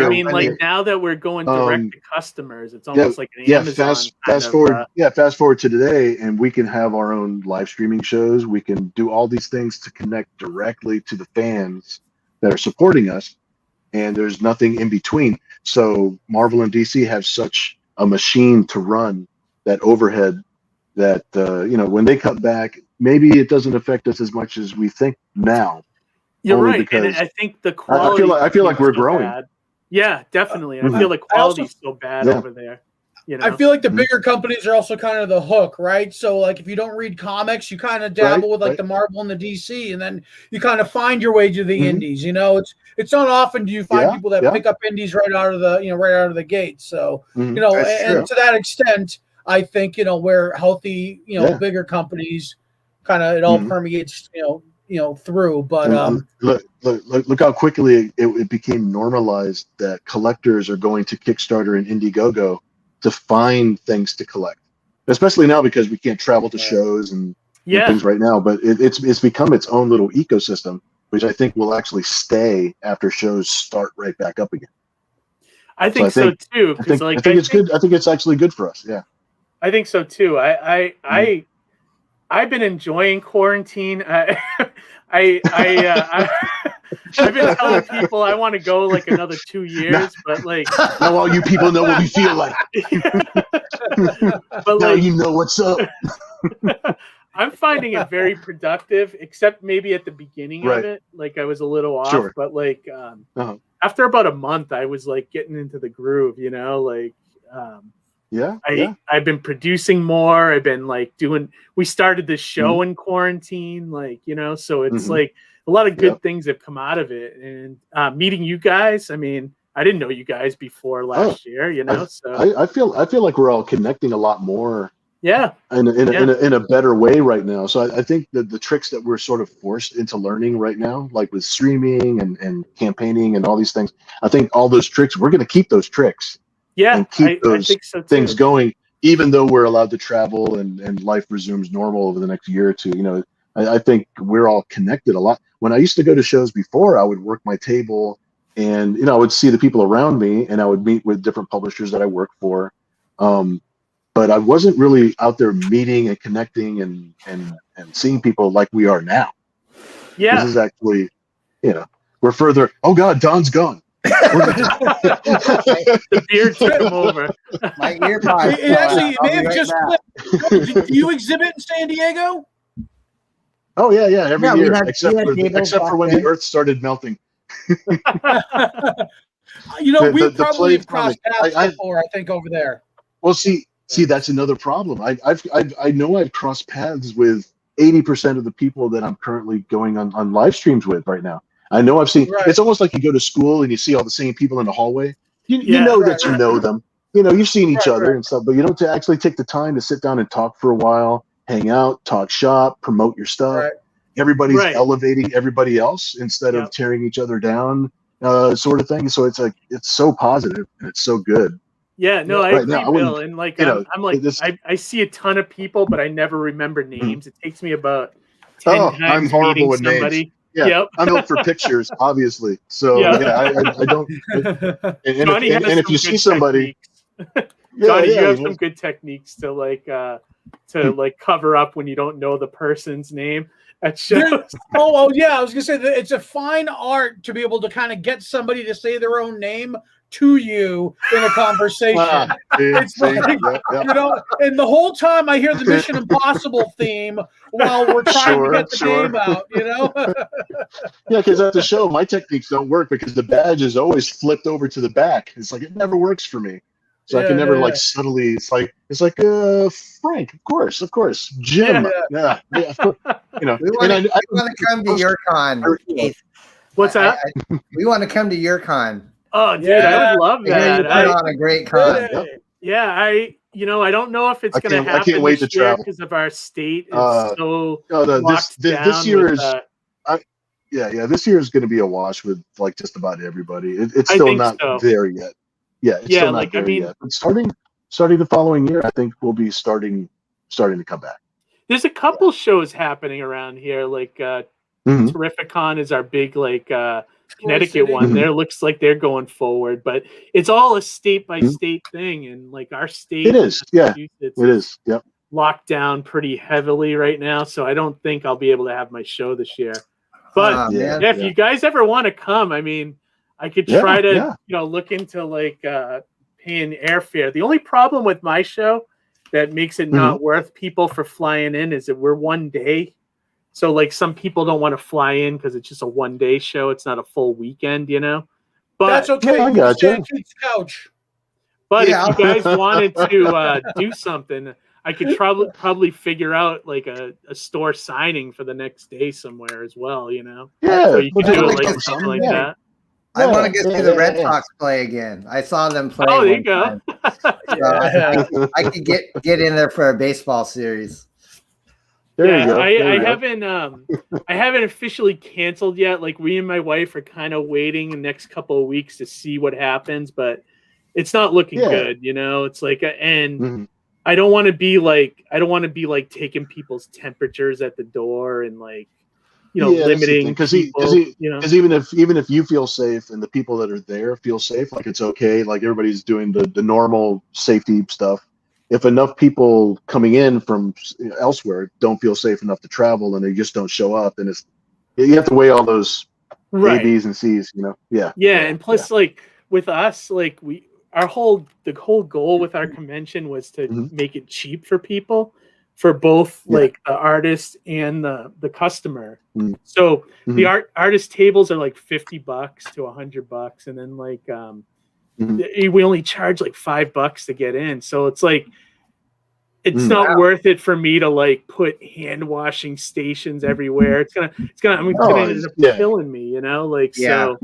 Now that we're going direct to customers, it's almost like an Amazon. Fast forward to today, and we can have our own live streaming shows. We can do all these things to connect directly to the fans that are supporting us, and there's nothing in between. So Marvel and DC have such a machine to run that overhead that when they cut back, maybe it doesn't affect us as much as we think now. You're right, and I think the quality. I feel like we're growing. Bad. Yeah, definitely. And I feel the quality is so bad over there. I feel like the bigger companies are also kind of the hook, right? So, like, if you don't read comics, you kind of dabble with the Marvel and the DC, and then you kind of find your way to the indies. It's not often do you find people that pick up indies right out of the gate. So, and to that extent, I think where healthy, bigger companies, kind of it all permeates, through. But look how quickly it became normalized that collectors are going to Kickstarter and Indiegogo to find things to collect, especially now because we can't travel to shows and things right now. But it's become its own little ecosystem, which I think will actually stay after shows start right back up again. I think so too. I think it's good. I think it's actually good for us. Yeah, I think so too. I've been enjoying quarantine. I've been telling people I want to go like another 2 years, but like now all you people know what we feel like. But now you know what's up. I'm finding it very productive, except maybe at the beginning of it, like I was a little off. But like after about a month, I was like getting into the groove. I've been producing more. I've been like we started this show in quarantine, so it's like a lot of good things have come out of it. And meeting you guys, I didn't know you guys before last year, so I feel like we're all connecting a lot more. Yeah. In a better way right now. So I think that the tricks that we're sort of forced into learning right now, like with streaming and campaigning and all these things, I think all those tricks, we're going to keep those tricks. Yeah, and keep those I think so too. Things going, even though we're allowed to travel and life resumes normal over the next year or two. I think we're all connected a lot. When I used to go to shows before, I would work my table and, I would see the people around me and I would meet with different publishers that I work for. But I wasn't really out there meeting and connecting and seeing people like we are now. Yeah. This is actually, we're further. Oh God, Don's gone. The beard took him over. My earpods. It may have just flipped. Do you exhibit in San Diego? Oh yeah, every year, except for when the Earth started melting. We probably have crossed paths before. I think over there. Well, see, that's another problem. I know I've crossed paths with 80% of the people that I'm currently going on live streams with right now. I know I've seen. It's almost like you go to school and you see all the same people in the hallway. You know that you know them. You've seen each other and stuff, but you don't actually take the time to sit down and talk for a while, hang out, talk shop, promote your stuff. Right. Everybody's Right. elevating everybody else instead of tearing each other down, sort of thing. So it's like it's so positive and it's so good. Yeah, no, I Right agree, now, I Bill. And like, I'm like, this, I see a ton of people, but I never remember names. It takes me about 10 I'm times horrible meeting with somebody. names. Yeah, Yep. I'm built for pictures, obviously. So Yeah. I don't. And Johnny has if some you see good somebody, techniques. Johnny, you have he some has- good techniques to like cover up when you don't know the person's name at shows. Oh, yeah. I was gonna say that it's a fine art to be able to kind of get somebody to say their own name to you in a conversation. It's like, you know, and the whole time I hear the Mission Impossible theme while we're trying to get the name out, you know? Yeah, because at the show, my techniques don't work because the badge is always flipped over to the back. It's like it never works for me. So I can never like subtly. It's like Frank, of course, Jim, yeah. You know, We want to come to your con, Keith. What's that? We want to come to your con. Oh, dude, I would love I hear you that. put on a great con. Yeah, I don't know if it's going to happen. I can't wait to travel because of our state is so locked down. This year is. This year is going to be a wash with like just about everybody. It's still not there yet. Yeah, it's still not there yet. But starting the following year, I think we'll be starting to come back. There's a couple shows happening around here. Like Terrificon is our big Connecticut one. There looks like they're going forward, but it's all a state by state thing, and like our state, it is. Yeah, it is. Yep. Locked down pretty heavily right now, so I don't think I'll be able to have my show this year. But if you guys ever want to come, I mean, I could try to look into like paying airfare. The only problem with my show that makes it not worth people for flying in is that we're one day. So like some people don't want to fly in because it's just a one-day show. It's not a full weekend, you know. But that's okay. I got you. Couch. But if you guys wanted to do something, I could probably figure out like a store signing for the next day somewhere as well, you know. Yeah, so you could do it like something like that. I want to get to the Red Sox play again. I saw them play. Oh, there you go. So I could get in there for a baseball series. There you go. I haven't officially canceled yet. Like we and my wife are kind of waiting the next couple of weeks to see what happens, but it's not looking good, you know. It's like I don't want to be like taking people's temperatures at the door and like limiting because even if you feel safe and the people that are there feel safe, like it's okay, like everybody's doing the normal safety stuff. If enough people coming in from elsewhere don't feel safe enough to travel and they just don't show up, then you have to weigh all those A, B's, and C's, you know. And plus like with us, like the whole goal with our convention was to make it cheap for people, for both like the artist and the customer. So the artist tables are like $50 to $100, and then like we only charge like $5 to get in. So it's like it's not worth it for me to like put hand washing stations everywhere. It's gonna end up killing me, you know. Like so.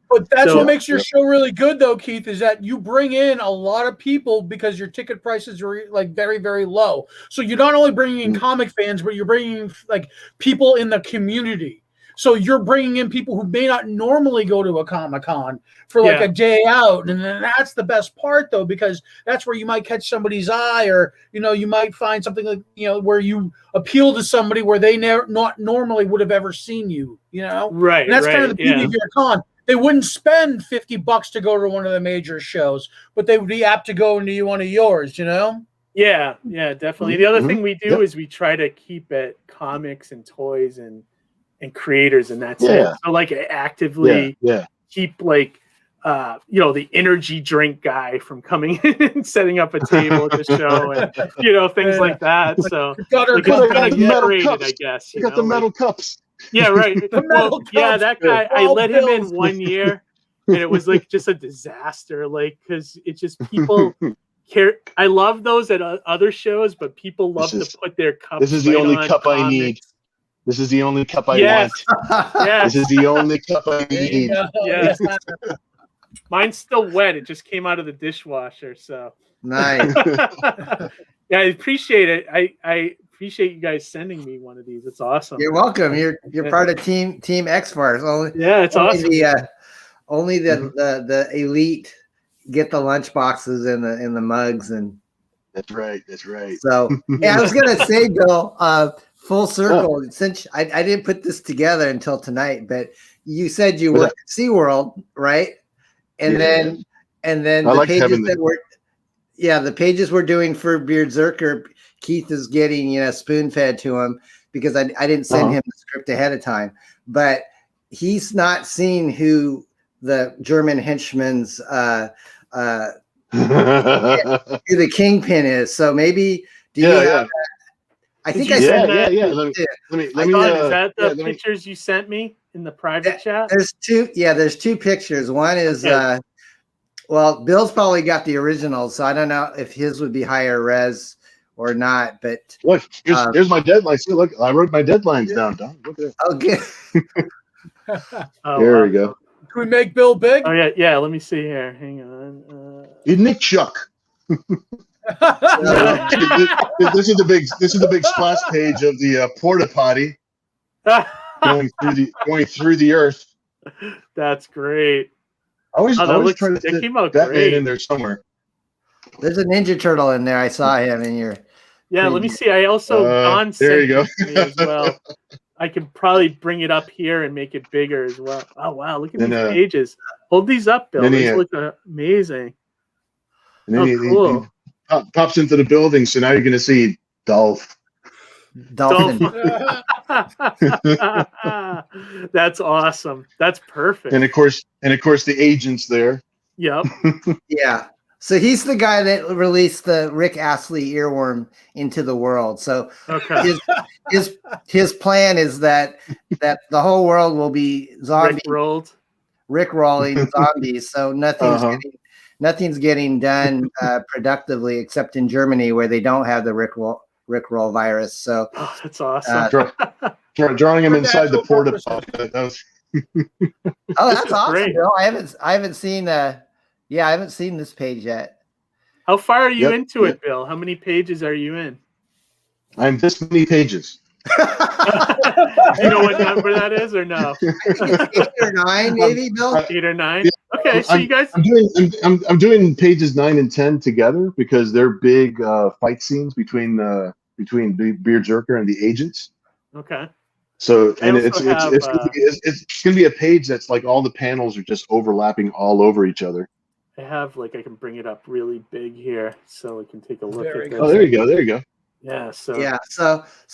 But that's what makes your show really good, though, Keith, is that you bring in a lot of people because your ticket prices are like very, very low. So you're not only bringing in comic fans, but you're bringing in like people in the community. So you're bringing in people who may not normally go to a Comic-Con for like a day out. And then that's the best part, though, because that's where you might catch somebody's eye, or, you might find something like, where you appeal to somebody where they not normally would have ever seen you, Right. And that's kind of the beauty of your con. They wouldn't spend $50 to go to one of the major shows, but they would be apt to go into one of yours, Yeah, definitely. The other thing we do is we try to keep it comics and toys and creators, and that's it. So like actively keep like the energy drink guy from coming in and setting up a table at the show, and things like that. So like, I guess. You got the metal cups. Yeah, right. That guy. I let him in one year, and it was like just a disaster. Like because it's just people care. I love those at other shows, but people love to put their cups. This is the only cup I need. This is the only cup I want. Yes. This is the only cup I need. Yes. Mine's still wet. It just came out of the dishwasher. So nice. I appreciate it. I appreciate you guys sending me one of these. It's awesome. You're welcome. You're part of Team X-Farce. It's awesome. Only the elite get the lunch boxes and the mugs and. That's right. That's right. So yeah, I was gonna say, Bill, full circle. Since I didn't put this together until tonight, but you said you worked at SeaWorld, right? And then the pages we're doing for BRZRKR, Keith is getting spoon fed to him because I didn't send him the script ahead of time, but he's not seen who the German henchman's who the kingpin is. So maybe I think I sent that. Yeah. Let me. Is that the pictures you sent me in the private chat? There's two pictures. One is well, Bill's probably got the originals, so I don't know if his would be higher res or not. But look, here's my deadline. See, look, I wrote my deadlines down. Don. Look at that. Okay. There we go. Can we make Bill big? Oh yeah. Let me see here. Hang on. Nick Chuck. This is the big splash page of the porta potty going through the earth. That's great. I always try to fit Batman great in there somewhere. There's a Ninja Turtle in there. I saw him in your. Yeah, let me see. I also Don there you go. Me as well. I can probably bring it up here and make it bigger as well. Oh wow! Look at these pages. Hold these up, Bill. These look amazing. And then he pops into the building, so now you're going to see Dolphin. That's awesome. That's perfect. And of course, the agent's there. Yep. Yeah. So he's the guy that released the Rick Astley earworm into the world. So his plan is that the whole world will be zombie Rick rolling zombies. So nothing's getting done productively except in Germany where they don't have the Rick roll virus. So that's awesome. Drawing him inside the porta potty. That's awesome, great. Bill. I haven't seen I haven't seen this page yet. How far are you into it, Bill? How many pages are you in? I'm this many pages. Do you know what number that is or no? 8 or 9, maybe, Bill? 8 or 9? Okay, so you guys... I'm doing pages 9 and 10 together because they're big fight scenes between BRZRKR and the agents. Okay. So and it's gonna be a page that's like all the panels are just overlapping all over each other. I have I can bring it up really big here so we can take a look at this. Oh, there you go. Yeah. So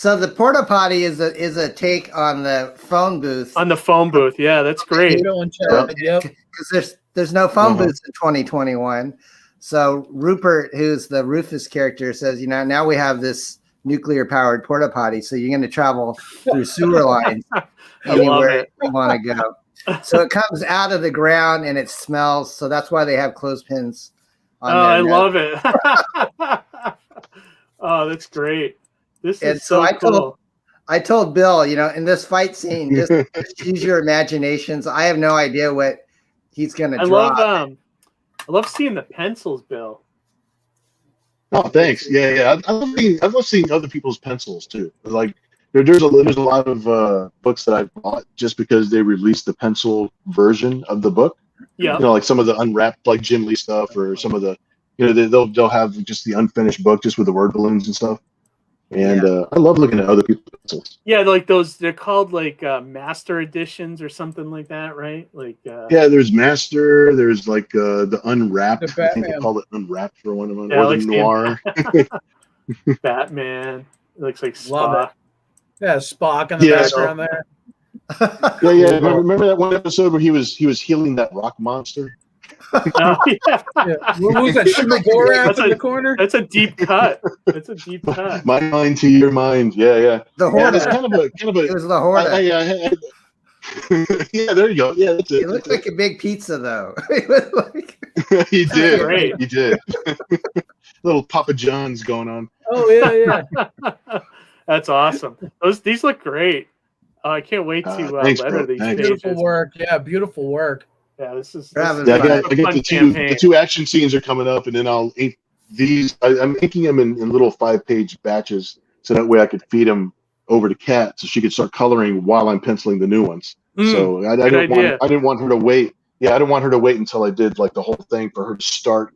the porta potty is a take on the phone booth. On the phone booth, yeah, that's great. Because there's no phone booths in 2021. So Rupert, who's the Rufus character, says, now we have this nuclear powered porta potty, so you're going to travel through sewer lines anywhere you want to go. So it comes out of the ground and it smells. So that's why they have clothespins on there. I love it. Oh, that's great. This is so cool. I told Bill, in this fight scene, just use your imaginations. I have no idea what he's going to draw. I love seeing the pencils, Bill. Oh, thanks. Yeah. I love seeing other people's pencils too. Like there's a lot of books that I bought just because they released the pencil version of the book. Yeah. Like some of the unwrapped like Jim Lee stuff, or some of the they'll have just the unfinished book just with the word balloons and stuff. And I love looking at other people's pencils. Yeah, like those, they're called master editions or something like that, right? There's master. There's the unwrapped. I think they call it unwrapped for one of them. Or the noir. Batman. It looks like Spock. Yeah, Spock in the background there. Yeah. Remember that one episode where he was healing that rock monster? What was that? Shimagora in the corner? That's a deep cut. My mind to your mind. Yeah. The Horda. It's kind of a. It was the Horda. Yeah, there you go. Yeah, that's it. It looked like a big pizza, though. He did. Great. He did. Little Papa John's going on. Oh yeah. That's awesome. These look great. I can't wait to letter these pages. Beautiful work. Yeah, beautiful work. Yeah, this is I got the two action scenes are coming up, and then I'll ink these. I'm inking them in little 5-page batches, so that way I could feed them over to Kat so she could start coloring while I'm penciling the new ones. So I didn't want her to wait. Yeah, I didn't want her to wait until I did like the whole thing for her to start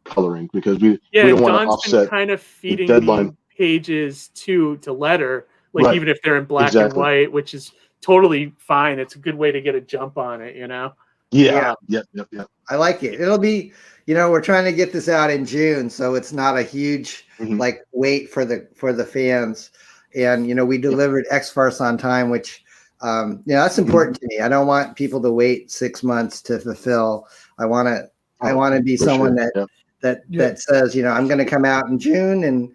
coloring, because we don't want to offset been kind of feeding the deadline. me pages to letter, like Right. even if they're in black and white, which is totally fine. It's a good way to get a jump on it, you know? Yeah. Yep. I like it. It'll be, we're trying to get this out in June, so it's not a huge like wait for the fans. And we delivered X-Farce on time, which that's important to me. I don't want people to wait 6 months to fulfill. I want to be someone that says, I'm going to come out in June, and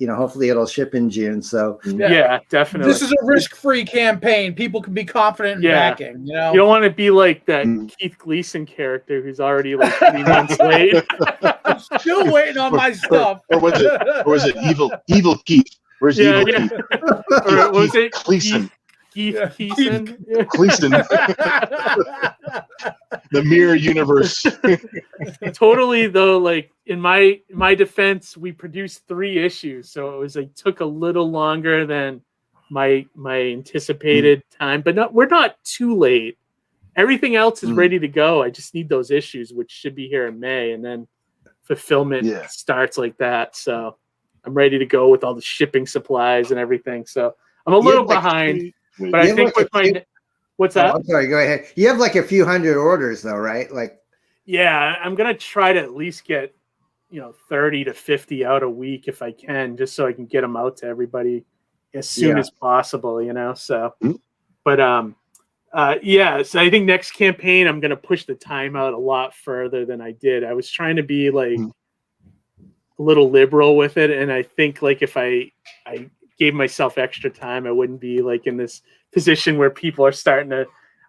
hopefully it'll ship in June. So yeah, definitely. This is a risk-free campaign. People can be confident in backing. You don't want to be like that Keith Gleason character who's already like 3 months late. I'm still waiting on my stuff. Or was it evil Keith? Where's evil Keith? Or was it Gleason? Gleason? Gleason. The mirror universe. Totally though, like in my defense, we produced 3 issues, so it was like took a little longer than my anticipated time, but we're not too late. Everything else is ready to go. I just need those issues, which should be here in May, and then fulfillment starts like that. So I'm ready to go with all the shipping supplies and everything. So I'm a little behind, but I think with my what's that? I'm sorry, go ahead. You have like a few hundred orders though, right? Like, yeah, I'm gonna try to at least get 30 to 50 out a week if I can, just so I can get them out to everybody as soon as possible. So, but so I think next campaign I'm gonna push the time out a lot further than I did. I was trying to be like a little liberal with it, and I think like if I gave myself extra time, I wouldn't be like in this position where people are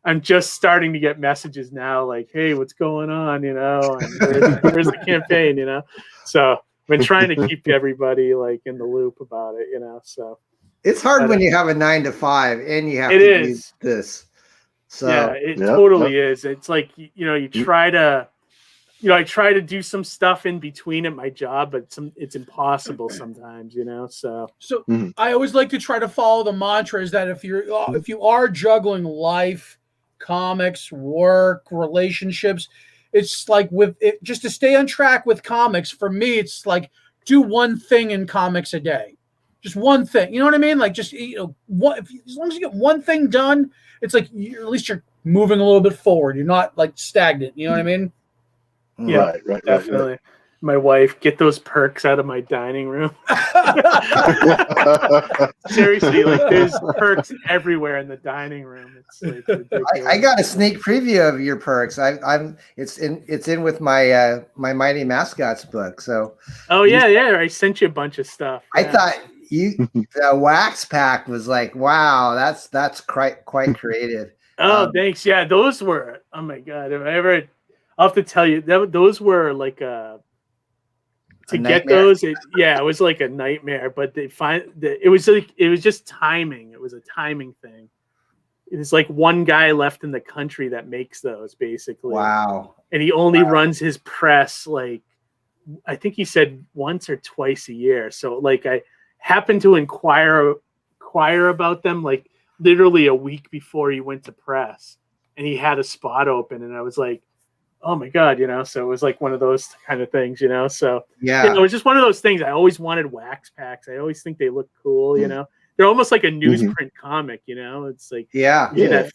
I'm just starting to get messages now like, hey, what's going on, and where's the campaign, so I've been trying to keep everybody like in the loop about it, so it's hard when you have a 9 to 5 and you have to do this. So yeah, it totally is. It's like, you try to I try to do some stuff in between at my job, but it's impossible sometimes, So I always like to try to follow the mantra is that if you are juggling life, comics, work, relationships, it's like just to stay on track with comics. For me, it's like do one thing in comics a day, just one thing. You know what I mean? Like just as long as you get one thing done, it's like at least you're moving a little bit forward. You're not like stagnant. You know what I mean? Yeah, right, definitely. Right. My wife, get those perks out of my dining room. Seriously, like there's perks everywhere in the dining room. It's like ridiculous. I got a sneak preview of your perks. It's in with my my Mighty Mascots book. So I sent you a bunch of stuff. I thought the wax pack was like, wow, that's quite creative. Oh, thanks. Yeah, those were. Oh my god, I'll have to tell you those were like get those. It was like a nightmare. But it was just timing. It was a timing thing. It's like one guy left in the country that makes those basically. Wow. And he only runs his press like I think he said once or twice a year. So like I happened to inquire about them like literally a week before he went to press, and he had a spot open, and I was like, oh my god, so it was like one of those kind of things, so it was just one of those things. I always wanted wax packs. I always think they look cool, they're almost like a newsprint comic, it's like that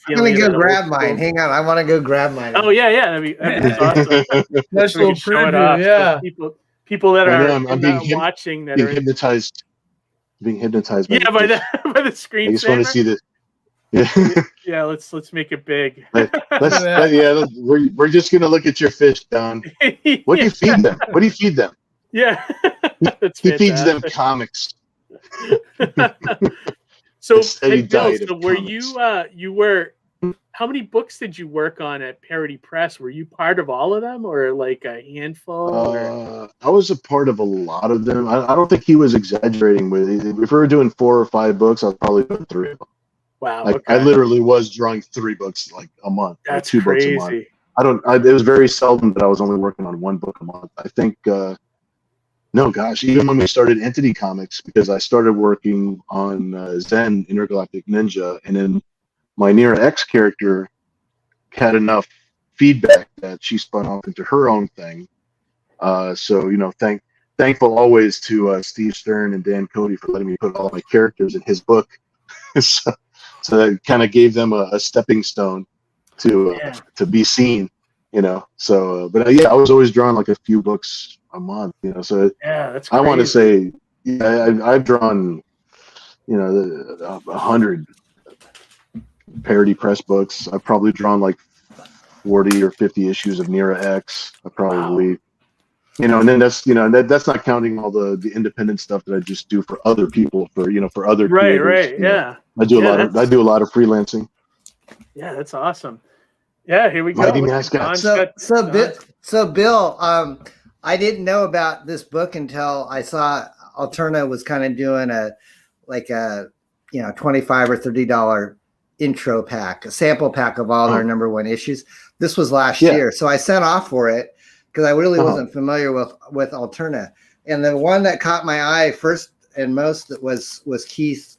I'm gonna go grab mine. Hang on, I want to go grab mine. Oh yeah, that'd be awesome. Nice little preview, people that are watching that are hypnotized. Being hypnotized by the screen. I just want to see this. Yeah, let's make it big. We're just gonna look at your fish, Don. What do you feed them? What do you feed them? Yeah, he feeds them comics. So, were you were? How many books did you work on at Parody Press? Were you part of all of them, or like a handful? I was a part of a lot of them. I don't think he was exaggerating with it. If we were doing 4 or 5 books, I was probably doing 3 of them. Wow, like, I literally was drawing 3 books like a month. That's 2 crazy. books a month. It was very seldom that I was only working on 1 book a month. I think No, gosh, even when we started Entity Comics, because I started working on Zen Intergalactic Ninja, and then my Near X character had enough feedback that she spun off into her own thing. So, thankful always to Steve Stern and Dan Cody for letting me put all my characters in his book. so that kind of gave them a stepping stone to be seen, So, but yeah, I was always drawing like a few books a month, So that's crazy. I want to say, I've drawn, 100 parody press books. I've probably drawn like 40 or 50 issues of Nera X. I probably, and then that's, that's not counting all the independent stuff that I just do for other people, for other creators. Yeah. I do a lot of freelancing. Yeah, that's awesome. Yeah, here we go. Mighty Mascots. So Bill, I didn't know about this book until I saw Alterna was kind of doing a $25 or $30 intro pack, a sample pack of all their #1 issues. This was last year, so I sent off for it because I really wasn't familiar with Alterna. And the one that caught my eye first and most was Keith's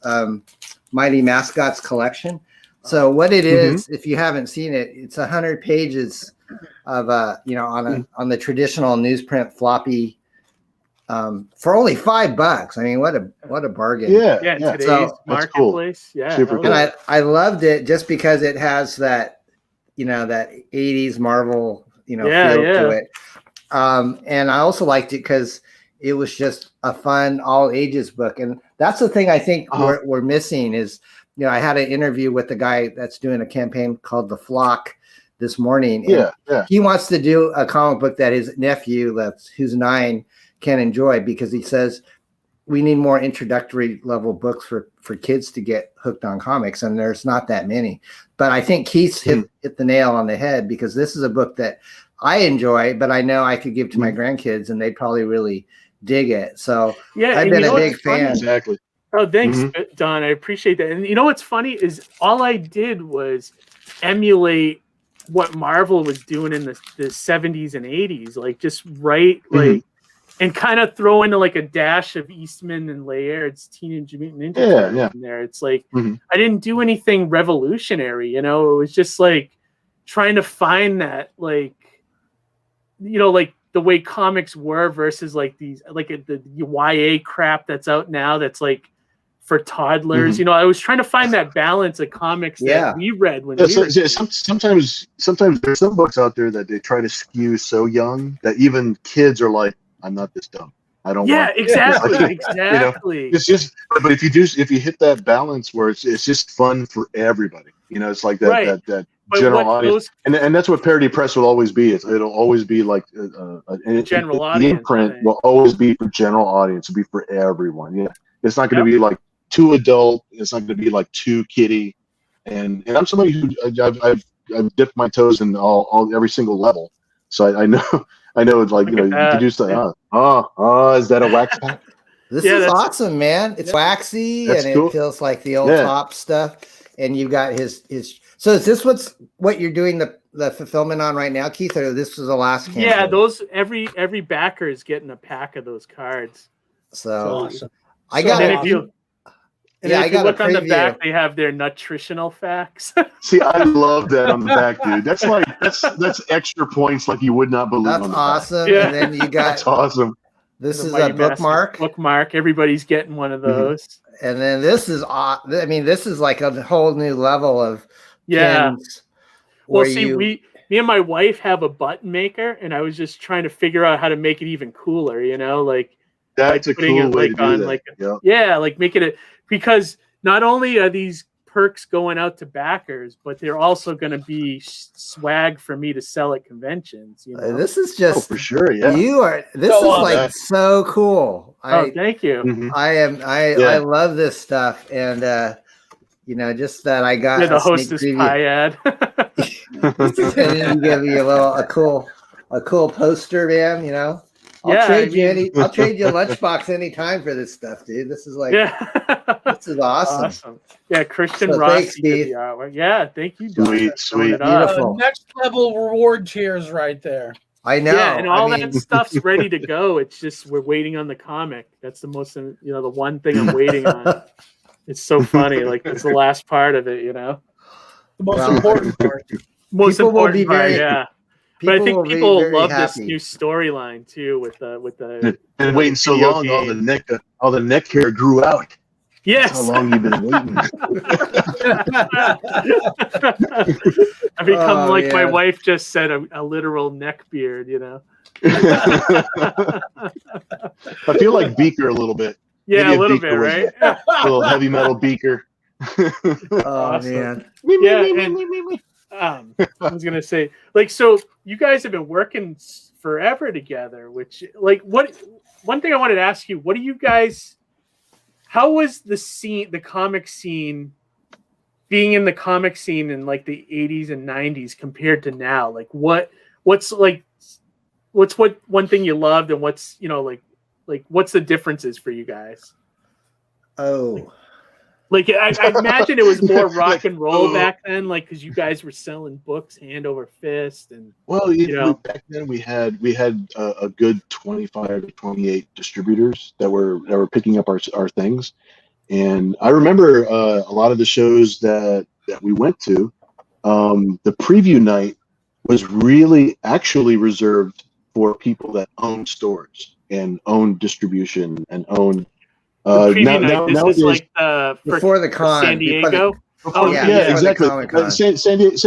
Mighty Mascots collection. So what it is, if you haven't seen it, it's 100 pages of on the traditional newsprint floppy for only $5. I mean, what a bargain! Yeah, today's marketplace. Cool. Yeah, super cool. And I loved it just because it has that that 80s Marvel feel to it. And I also liked it because it was just a fun all ages book, and that's the thing I think we're missing is. I had an interview with the guy that's doing a campaign called The Flock this morning. He wants to do a comic book that his nephew, who's 9, can enjoy because he says we need more introductory level books for kids to get hooked on comics, and there's not that many. But I think Keith's hit the nail on the head because this is a book that I enjoy, but I know I could give to my grandkids, and they'd probably really dig it. So I've been a big fan. Exactly. Oh, thanks, Don. I appreciate that. And what's funny is all I did was emulate what Marvel was doing in the 70s and 80s, like just write and kind of throw in like a dash of Eastman and Laird's Teenage Mutant Ninja Turtles in there. It's like I didn't do anything revolutionary, it was just like trying to find that like the way comics were versus like these like the YA crap that's out now that's like for toddlers. I was trying to find that balance of comics that we read when we were sometimes there's some books out there that they try to skew so young that even kids are like, I'm not this dumb. I don't want exactly. It's just but if you hit that balance where it's just fun for everybody. It's like that that general audience. And that's what parody press will always be. It'll always be like general audience. The imprint will always be for general audience. It'll be for everyone. Yeah. It's not going to be like too adult. It's not going to be like too kiddie. And I'm somebody who I've dipped my toes in every single level. So I know it's like you can do stuff. Is that a wax pack? This is awesome, man. It's waxy and it feels like the old top stuff. And you got his. So is this what you're doing the fulfillment on right now, Keith? Or this was the last campaign? Yeah, those every backer is getting a pack of those cards. So awesome. I got it. If you look on the back, they have their nutritional facts. See, I love that on the back, dude. That's extra points like you would not believe. That's on the awesome. Back. Yeah. And then you got that's awesome. This is a bookmark. Bookmark. Everybody's getting one of those. And then this is this is like a whole new level of pins. Well, see, me and my wife have a button maker, and I was just trying to figure out how to make it even cooler. Like that's a cool way to do that. Like making it because not only are these perks going out to backers, but they're also going to be swag for me to sell at conventions. This is just for sure. Yeah, this is like so cool. Thank you. I love this stuff, and just that I got the Hostess pie ad. And give you a cool poster, man. I'll trade you a lunchbox anytime for this stuff, dude. This is this is awesome. Yeah, Christian Rossi did the artwork. Yeah, thank you, Don. Sweet. Beautiful. Next level reward tiers right there. I know. Yeah, and all I mean, that stuff's ready to go. It's just we're waiting on the comic. That's the most, the one thing I'm waiting on. It's so funny. Like it's the last part of it, The most Well, important part. Most People will important be part, very- yeah. But I people think will be people very love this happy. new storyline too, with the And waiting so video long, game. all the neck hair grew out. Yes. That's how long you've been waiting. I become Oh, like my man. wife just said, a literal neck beard. I feel like Beaker a little bit. Yeah, Maybe a little Beaker bit, was right? a little heavy metal Beaker. Oh Awesome. man. Yeah, and I was gonna say, like, so you guys have been working forever together. Which, like, one thing I wanted to ask you, what do you guys? How was the comic scene, being in the comic scene in like the 80s and 90s compared to now? Like, what's one thing you loved, and what's what's the differences for you guys? Oh. Like, I imagine it was more rock and roll back then, like, because you guys were selling books hand over fist, and Well, back then we had a good 25 to 28 distributors that were picking up our things, and I remember a lot of the shows that we went to. The preview night was really actually reserved for people that own stores and own distribution and own. preview night. This nowadays, is like Before the con, San before the- Diego. yeah, exactly. Comic-Con. San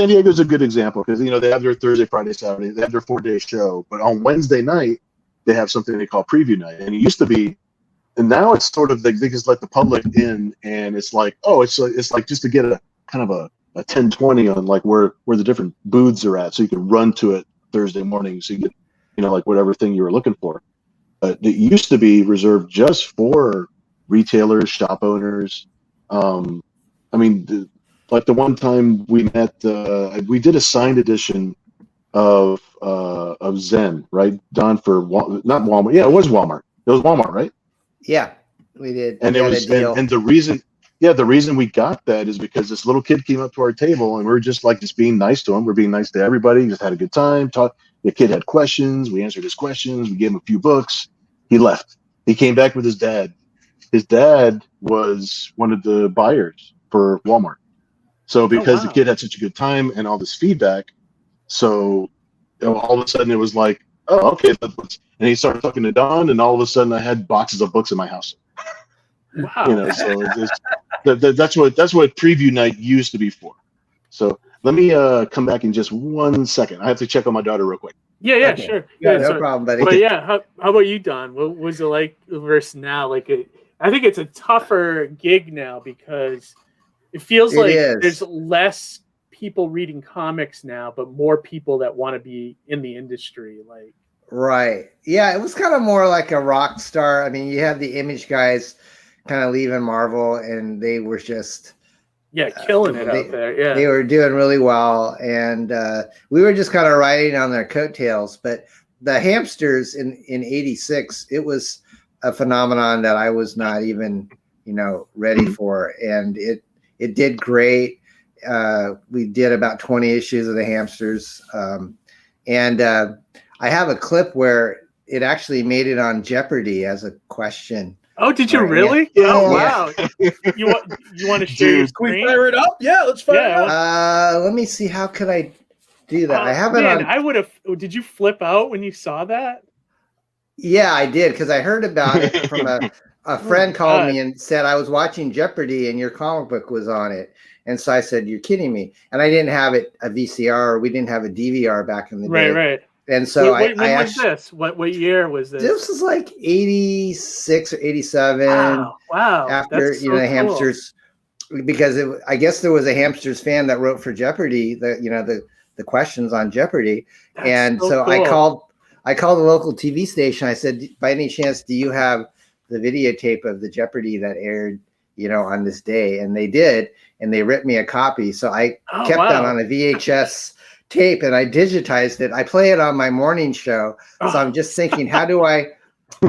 Diego is a good example because they have their Thursday, Friday, Saturday. They have their 4-day show, but on Wednesday night they have something they call preview night, and it used to be, and now it's sort of they just let the public in, and it's like it's like just to get a kind of a 10-20 on like where the different booths are at, so you can run to it Thursday morning, so you get like whatever thing you were looking for. But it used to be reserved just for retailers, shop owners. I mean, like the one time we met, we did a signed edition of Zen, right? Don, for not Walmart. Yeah, it was Walmart. It was Walmart, right? Yeah, we did. And We it had was, a deal. and the reason we got that is because this little kid came up to our table, and we were just being nice to him. We're being nice to everybody. Just had a good time. The kid had questions. We answered his questions. We gave him a few books. He left. He came back with his dad. His dad was one of the buyers for Walmart. So because the kid had such a good time and all this feedback, so all of a sudden it was like, oh, okay. And he started talking to Don, and all of a sudden I had boxes of books in my house. Wow. So that's what preview night used to be for. So let me come back in just 1 second. I have to check on my daughter real quick. Yeah, Okay. sure. Yeah, no sorry. problem, buddy. But yeah, how about you, Don? What was it like versus now? Like, I think it's a tougher gig now because it feels like there's less people reading comics now, but more people that want to be in the industry. Like, Right. Yeah, it was kind of more like a rock star. I mean, you had the Image guys kind of leaving Marvel, and they were just killing it out there. Yeah, they were doing really well, and we were just kind of riding on their coattails. But the Hamsters in '86, it was a phenomenon that I was not even ready for, and it did great. We did about 20 issues of the Hamsters, and I have a clip where it actually made it on Jeopardy as a question. Oh, did you really? Yeah. Oh, wow. You want to share your Can we screen? fire it up? Yeah, let's fire it up. Let me see. How could I do that? I have it on. I would have. Did you flip out when you saw that? Yeah, I did, because I heard about it from a friend called me and said I was watching Jeopardy and your comic book was on it. And so I said, "You're kidding me." And I didn't have it a VCR. We didn't have a DVR back in the day. Right. And so when was this? What year was this? This was like 86 or 87. Wow. After That's so the cool. Hamsters, because I guess there was a Hamsters fan that wrote for Jeopardy, the questions on Jeopardy. That's and so cool. I called the local TV station. I said, by any chance, do you have the videotape of the Jeopardy that aired, on this day? And they did, and they ripped me a copy. So I kept that on a VHS tape, and I digitized it. I play it on my morning show. So I'm just thinking, how do I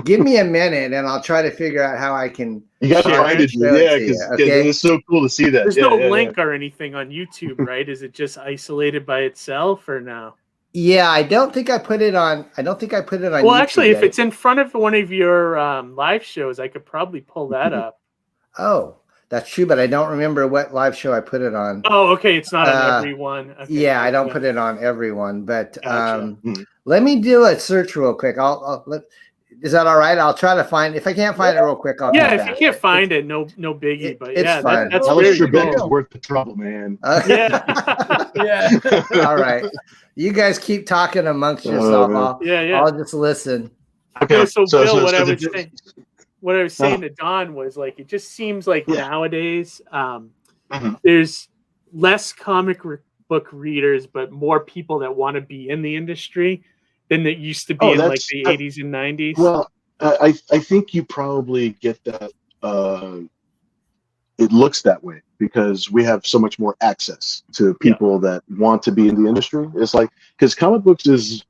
give me a minute, and I'll try to figure out how I can. You got to find it, because it's so cool to see that. There's no link or anything on YouTube, right? Is it just isolated by itself, or no? Yeah, I don't think I put it on. I don't think I put it on. Well, YouTube actually, if yet. it's in front of one of your live shows, I could probably pull that up. Oh, that's true, but I don't remember what live show I put it on. Oh, okay. It's not on every one. Okay, yeah, I don't put it on everyone, but Gotcha. let me do a search real quick. I'll let. Is that all right? I'll try to find. If I can't find it real quick, I'll. Yeah, come if back. you can't find it, no biggie. But it's yeah, fine. that's Alex very Trebek cool. is worth the trouble, man. Yeah. Yeah. All right. You guys keep talking amongst yourself. I'll just listen. Okay, so Bill, so what I was saying to Don was like, it just seems like nowadays there's less comic book readers, but more people that want to be in the industry than it used to be in like the 80s and 90s. Well, I think you probably get that. It looks that way because we have so much more access to people that want to be in the industry. It's like, because comic books is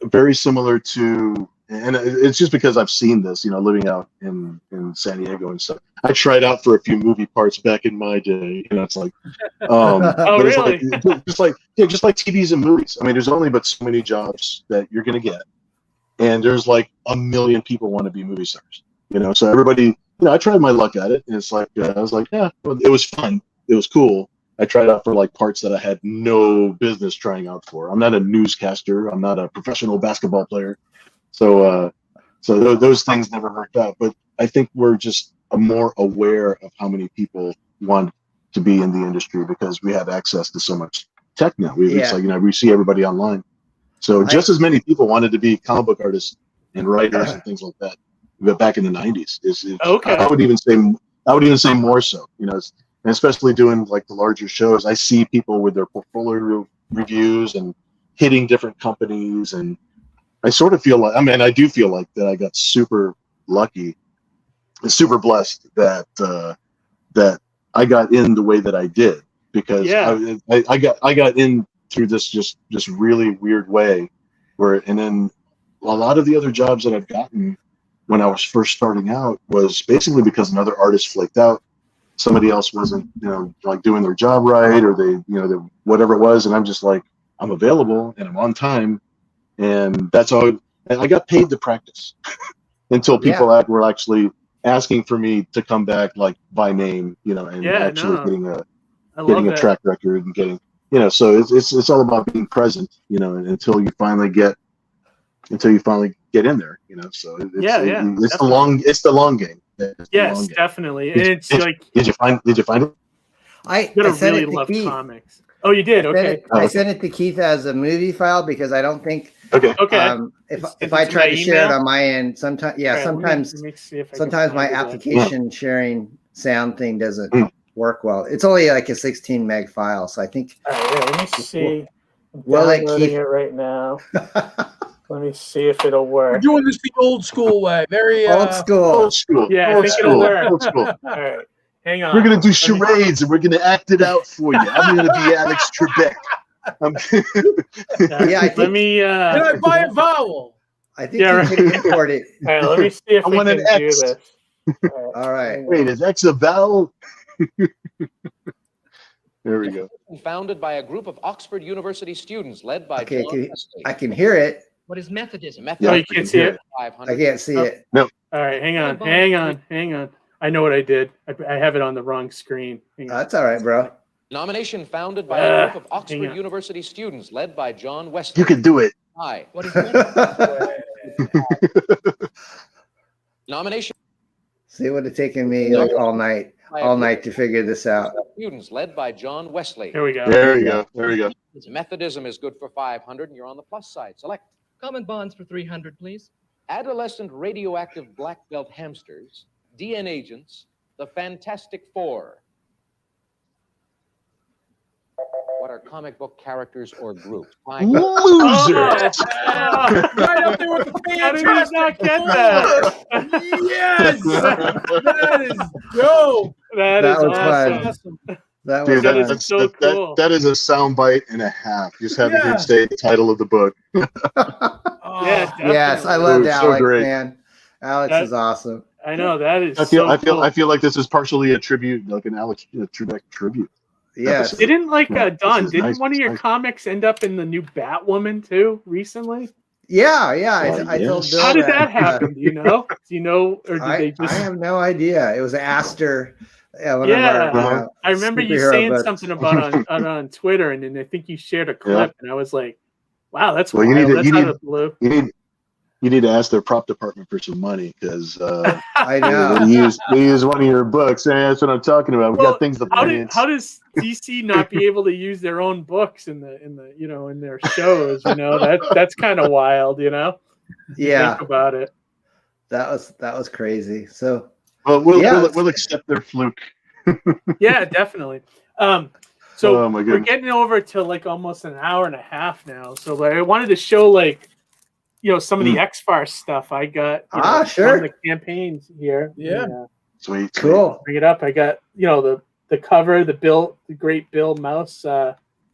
very similar to, and it's just because I've seen this, living out in San Diego and stuff. I tried out for a few movie parts back in my day. It's like, oh, really? It's like, just like TVs and movies. I mean, there's only but so many jobs that you're going to get, and there's like a million people want to be movie stars. So everybody, I tried my luck at it, and it's like I was like, yeah, well, it was fun, it was cool. I tried out for like parts that I had no business trying out for. I'm not a newscaster. I'm not a professional basketball player. So those things never worked out. But I think we're just more aware of how many people want to be in the industry because we have access to so much tech now. It's like, we see everybody online. So just as many people wanted to be comic book artists and writers and things like that back in the 90s. Okay. I would even say more so, and especially doing like the larger shows. I see people with their portfolio reviews and hitting different companies, and I sort of feel like, I do feel like that I got super lucky and super blessed that I got in the way that I did because I got in through this just really weird way and then a lot of the other jobs that I've gotten when I was first starting out was basically because another artist flaked out. Somebody else wasn't, like doing their job right, or they whatever it was. And I'm just like, I'm available and I'm on time. And that's all. And I got paid to practice until people were actually asking for me to come back, like by name, and actually getting a track record and getting, so it's all about being present, until you finally get in there, so it's the long game. Yes, definitely. And it's like, did you find it? I really love comics. Oh, you did? Okay. I sent it to Keith as a movie file because I don't think. Okay. If I try to share it on my end, sometimes sometimes my application sharing sound thing doesn't work well. It's only like a 16 meg file, so I think. All right, let me see. I'm downloading it right now. Let me see if it'll work. We're doing this the old school way. Very old school. Yeah, I think it'll work. Old school. All right. Hang on. We're going to do charades and we're going to act it out for you. I'm going to be Alex Trebek. Let me. Can I buy a vowel? I think you can import it. All right, let me see if we can do this. All right. Wait, is X a vowel? There we go. Founded by a group of Oxford University students led by John Wesley. I can hear it. What is Methodism? Oh, you can't see it? I can't see it. No. All right, hang on. I know what I did. I have it on the wrong screen. That's all right, bro. Nomination founded by a group of Oxford University students led by John Wesley. You can do it. Hi. What is Nomination. See, it would have taken me like all night to figure this out. Students led by John Wesley. Here we go. There we go. Methodism is good for 500, and you're on the plus side. Select. Common bonds for 300, please. Adolescent radioactive black belt hamsters, DN agents, the Fantastic Four. What are comic book characters or groups? Losers! Right up there with the How did you not get that? Yes! That is dope. That is awesome. That was so cool. That is a soundbite and a half. Just having him say the title of the book. Yes, I loved Alex, great. man. Alex is awesome. I know that is. I feel like this is partially a tribute, like an Alex Trebek tribute. Yes. episode. Didn't Don? is Didn't nice, one of your nice. comics end up in the new Batwoman too recently? Yeah. Well, I told yes. Bill How did that that. happen? Do you know? Or did they I just? have no idea. It was Aster. One Yeah. of our, I remember you superhero saying books. something about on Twitter, and then I think you shared a clip, and I was like, "Wow, that's Well, wild. That's out of the blue." You need to ask their prop department for some money because I know. they use one of your books. And that's what I'm talking about. We got things to finance. How does DC not be able to use their own books in their shows? That's kind of wild. Yeah. Think about it. That was crazy. So Well, we'll accept their fluke. Yeah, definitely. So Oh, my we're goodness. getting over to almost an hour and a half now. So I wanted to show some of the X-Farce stuff I got. Sure. From the campaigns here. Yeah. Sweet. cool. Bring it up. I got the cover, the great Bill Mouse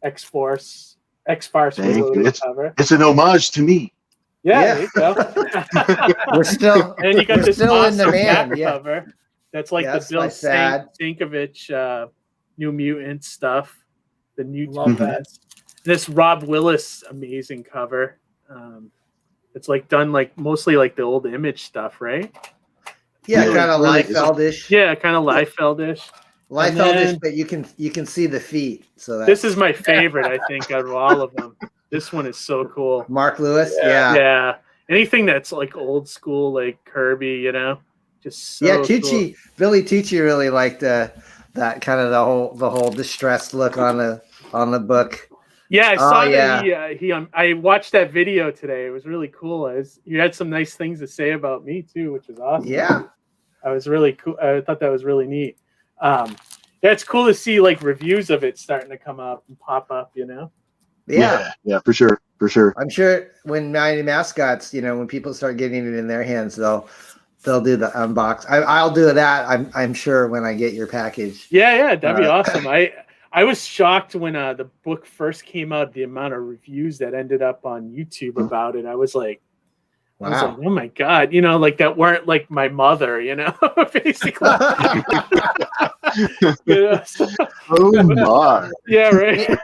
X-Farce Thank you. cover. It's an homage to me. Yeah, Yeah. there you go. We're still And you got we're this still in awesome demand. back Yeah. cover. That's Yes, the Bill my sad. Stankovich New Mutant stuff. The new Love that. This Rob Willis amazing cover. It's done mostly the old Image stuff, right? Yeah, Yeah, kind of really, Liefeld-ish. Yeah, kind of Liefeld-ish. Liefeld-ish, then- but you can see the feet. So that's This is my favorite, I think, out of all of them. This one is so cool. Mark Lewis. Yeah. Yeah. Anything that's old school, like Kirby, just so cool. Billy Tucci really liked that kind of the whole distressed look on the book. Yeah, I saw that yeah. I watched that video today. It was really cool. You had some nice things to say about me too, which was awesome. Yeah. I was really cool. I thought that was really neat. Yeah, it's cool to see reviews of it starting to come up and pop up. Yeah. Yeah, for sure. I'm sure when Mighty Mascots, when people start getting it in their hands, they'll do the unbox. I'll do that. I'm sure when I get your package. Yeah, that'd be awesome. I was shocked when the book first came out, the amount of reviews that ended up on YouTube about it. I was like, Wow. oh my God, that weren't like my mother, basically. Oh my. Yeah, right.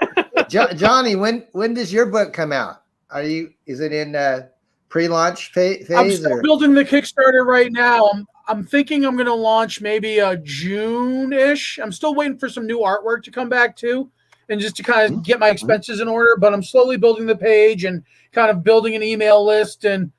Johnny, when does your book come out? Is it in pre-launch phase? I'm still building the Kickstarter right now. I'm thinking I'm going to launch maybe June-ish. I'm still waiting for some new artwork to come back too, and just to kind of get my expenses in order. But I'm slowly building the page and kind of building an email list, and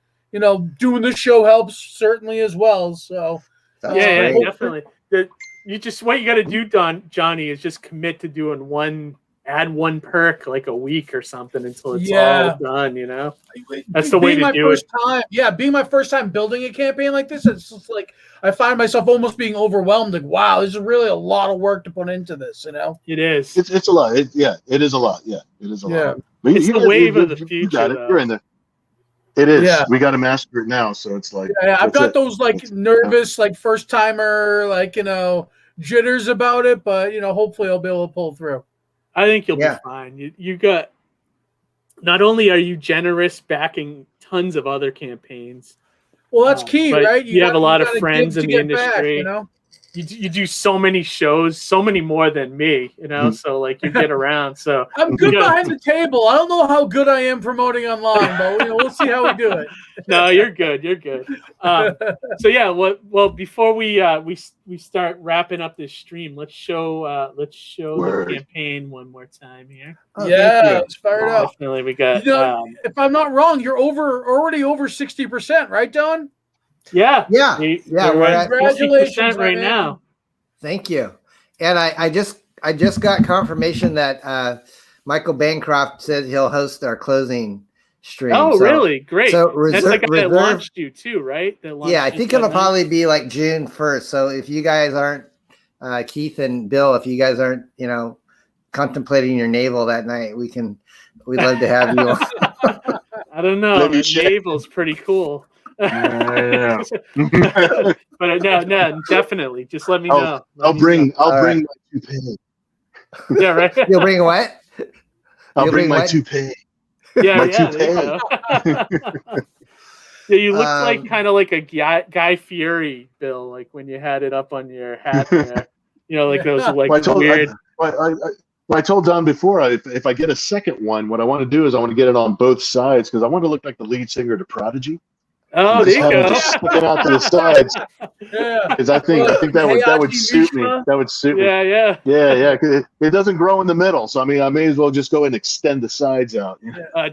doing the show helps certainly as well. So Yeah, definitely. What you got to do, Johnny, is just commit to doing add one perk a week or something until it's all done. That's the way to do it. Being my first time building a campaign like this, it's just I find myself almost being overwhelmed. Wow, this is really a lot of work to put into this. It is. It's a lot. It is a lot. Yeah, it is a lot. But it's the wave of the future. You got it. You're in there. It is. Yeah. We got to master it now. So it's I've got those nervous, first timer, jitters about it, but hopefully I'll be able to pull through. I think you'll be fine. You got. Not only are you generous backing tons of other campaigns. Well, that's key, right? You have a lot of friends in the industry. Back, You do so many shows, so many more than me, so you get around. So I'm good behind the table. I don't know how good I am promoting online, but we'll see how we do it. No, you're good. You're good. So yeah, well, before we start wrapping up this stream, let's show the campaign one more time here. Oh, yeah, it's fired up. Definitely, we got. If I'm not wrong, you're already over 60%, right, Don? Yeah. We're at congratulations right now. Thank you. And I just got confirmation that Michael Bancroft said he'll host our closing stream. Oh, really? Great. So that's the guy that launched you too, right? Yeah, I think it'll probably be June 1st. So if you guys aren't Keith and Bill, if you guys aren't contemplating your navel that night, we'd love to have you on. I don't know. Navel's pretty cool. Yeah. But no, definitely. Just let me know. I'll bring my toupee. Yeah, right. You'll bring what? I'll bring my toupee. Yeah, toupee. There you go. Yeah, you look kind of like a Guy Fieri, Bill, when you had it up on your hat there. Those weird. Well, I told Don before, if I get a second one, what I want to do is I want to get it on both sides because I want to look like the lead singer to Prodigy. Oh, there you Have it go. just sticking out to the sides. Yeah. Because I think that would suit me. That would suit me. Yeah. Yeah. 'Cause it doesn't grow in the middle, so I mean, I may as well just go and extend the sides out.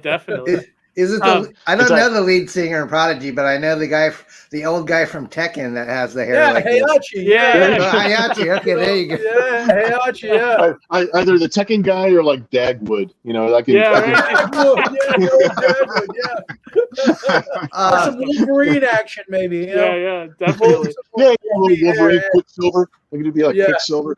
Definitely. Is it the? I don't know the lead singer in Prodigy, but I know the old guy from Tekken that has the hair. Yeah, like Heihachi. Heihachi. Okay, there you go. Yeah, Heihachi. Yeah. Either the Tekken guy or like Dagwood. You know, I can. Dagwood, some Wolverine action, maybe. You know? Yeah, definitely. Yeah, Wolverine, Quicksilver. I'm gonna be like Quicksilver.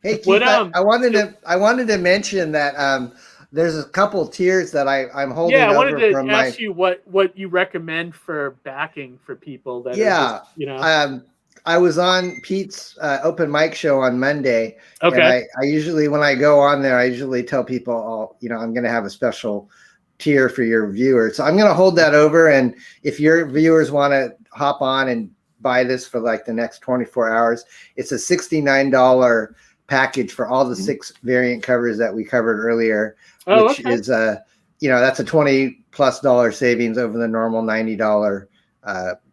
Hey, Keith, I wanted to mention that there's a couple tiers that I'm holding. Yeah, I wanted over to ask you what you recommend for backing for people that are just, I was on Pete's open mic show on Monday. Okay. And I usually, when I go on there, I usually tell people, I'm going to have a special tier for your viewers. So I'm going to hold that over. And if your viewers want to hop on and buy this for like the next 24 hours, it's a $69 package for all the 6 variant covers that we covered earlier, which is that's a $20+ savings over the normal $90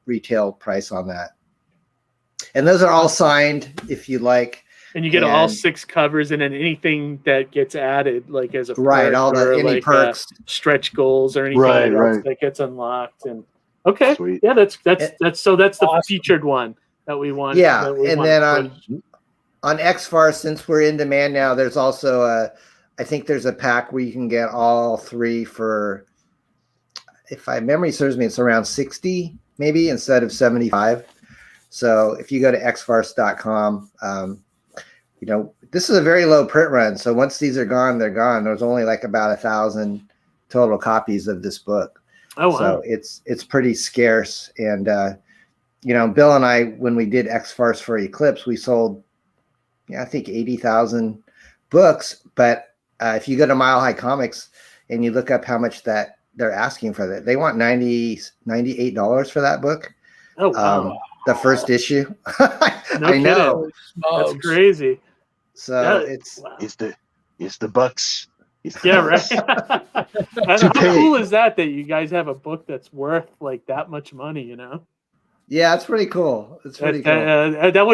retail price on that. And those are all signed if you like. And you get all 6 covers, and then anything that gets added, like as a any perks, stretch goals or anything that gets unlocked. And Sweet. Yeah, that's the featured one that we want. Yeah, then on X-Farce, since we're in demand now, there's also I think there's a pack where you can get all 3 for, if my memory serves me, it's around 60 maybe instead of 75. So if you go to xfarce.com, this is a very low print run. So once these are gone, they're gone. There's only like about 1,000 total copies of this book. Oh, wow. So it's pretty scarce. And, Bill and I, when we did X-Farce for Eclipse, we sold, I think 80,000 books. But if you go to Mile High Comics and you look up how much that they're asking for that, they want $98 for that book. Oh, wow. The first issue. No I know. That's crazy. So it's the bucks. Right. How cool is that you guys have a book that's worth like that much money, Yeah, it's pretty cool. It's pretty cool. That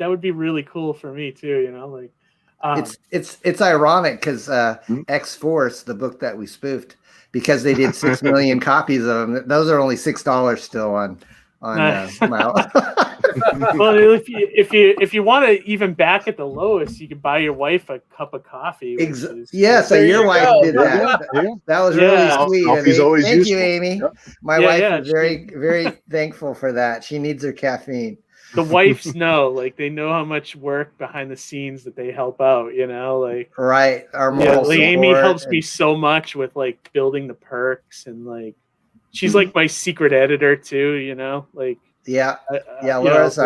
would be really cool for me too, it's ironic because X-Force, the book that we spoofed, because they did 6 million copies of them, those are only $6 still on Mile. Well, if you want to even back at the lowest, you can buy your wife a cup of coffee. So your wife did that. That was really sweet. Thank you, Amy. Yep. My wife is very, very thankful for that. She needs her caffeine. The wives know, they know how much work behind the scenes that they help out, Right. Our moral Amy helps me so much with building the perks and she's like my secret editor too, Laura's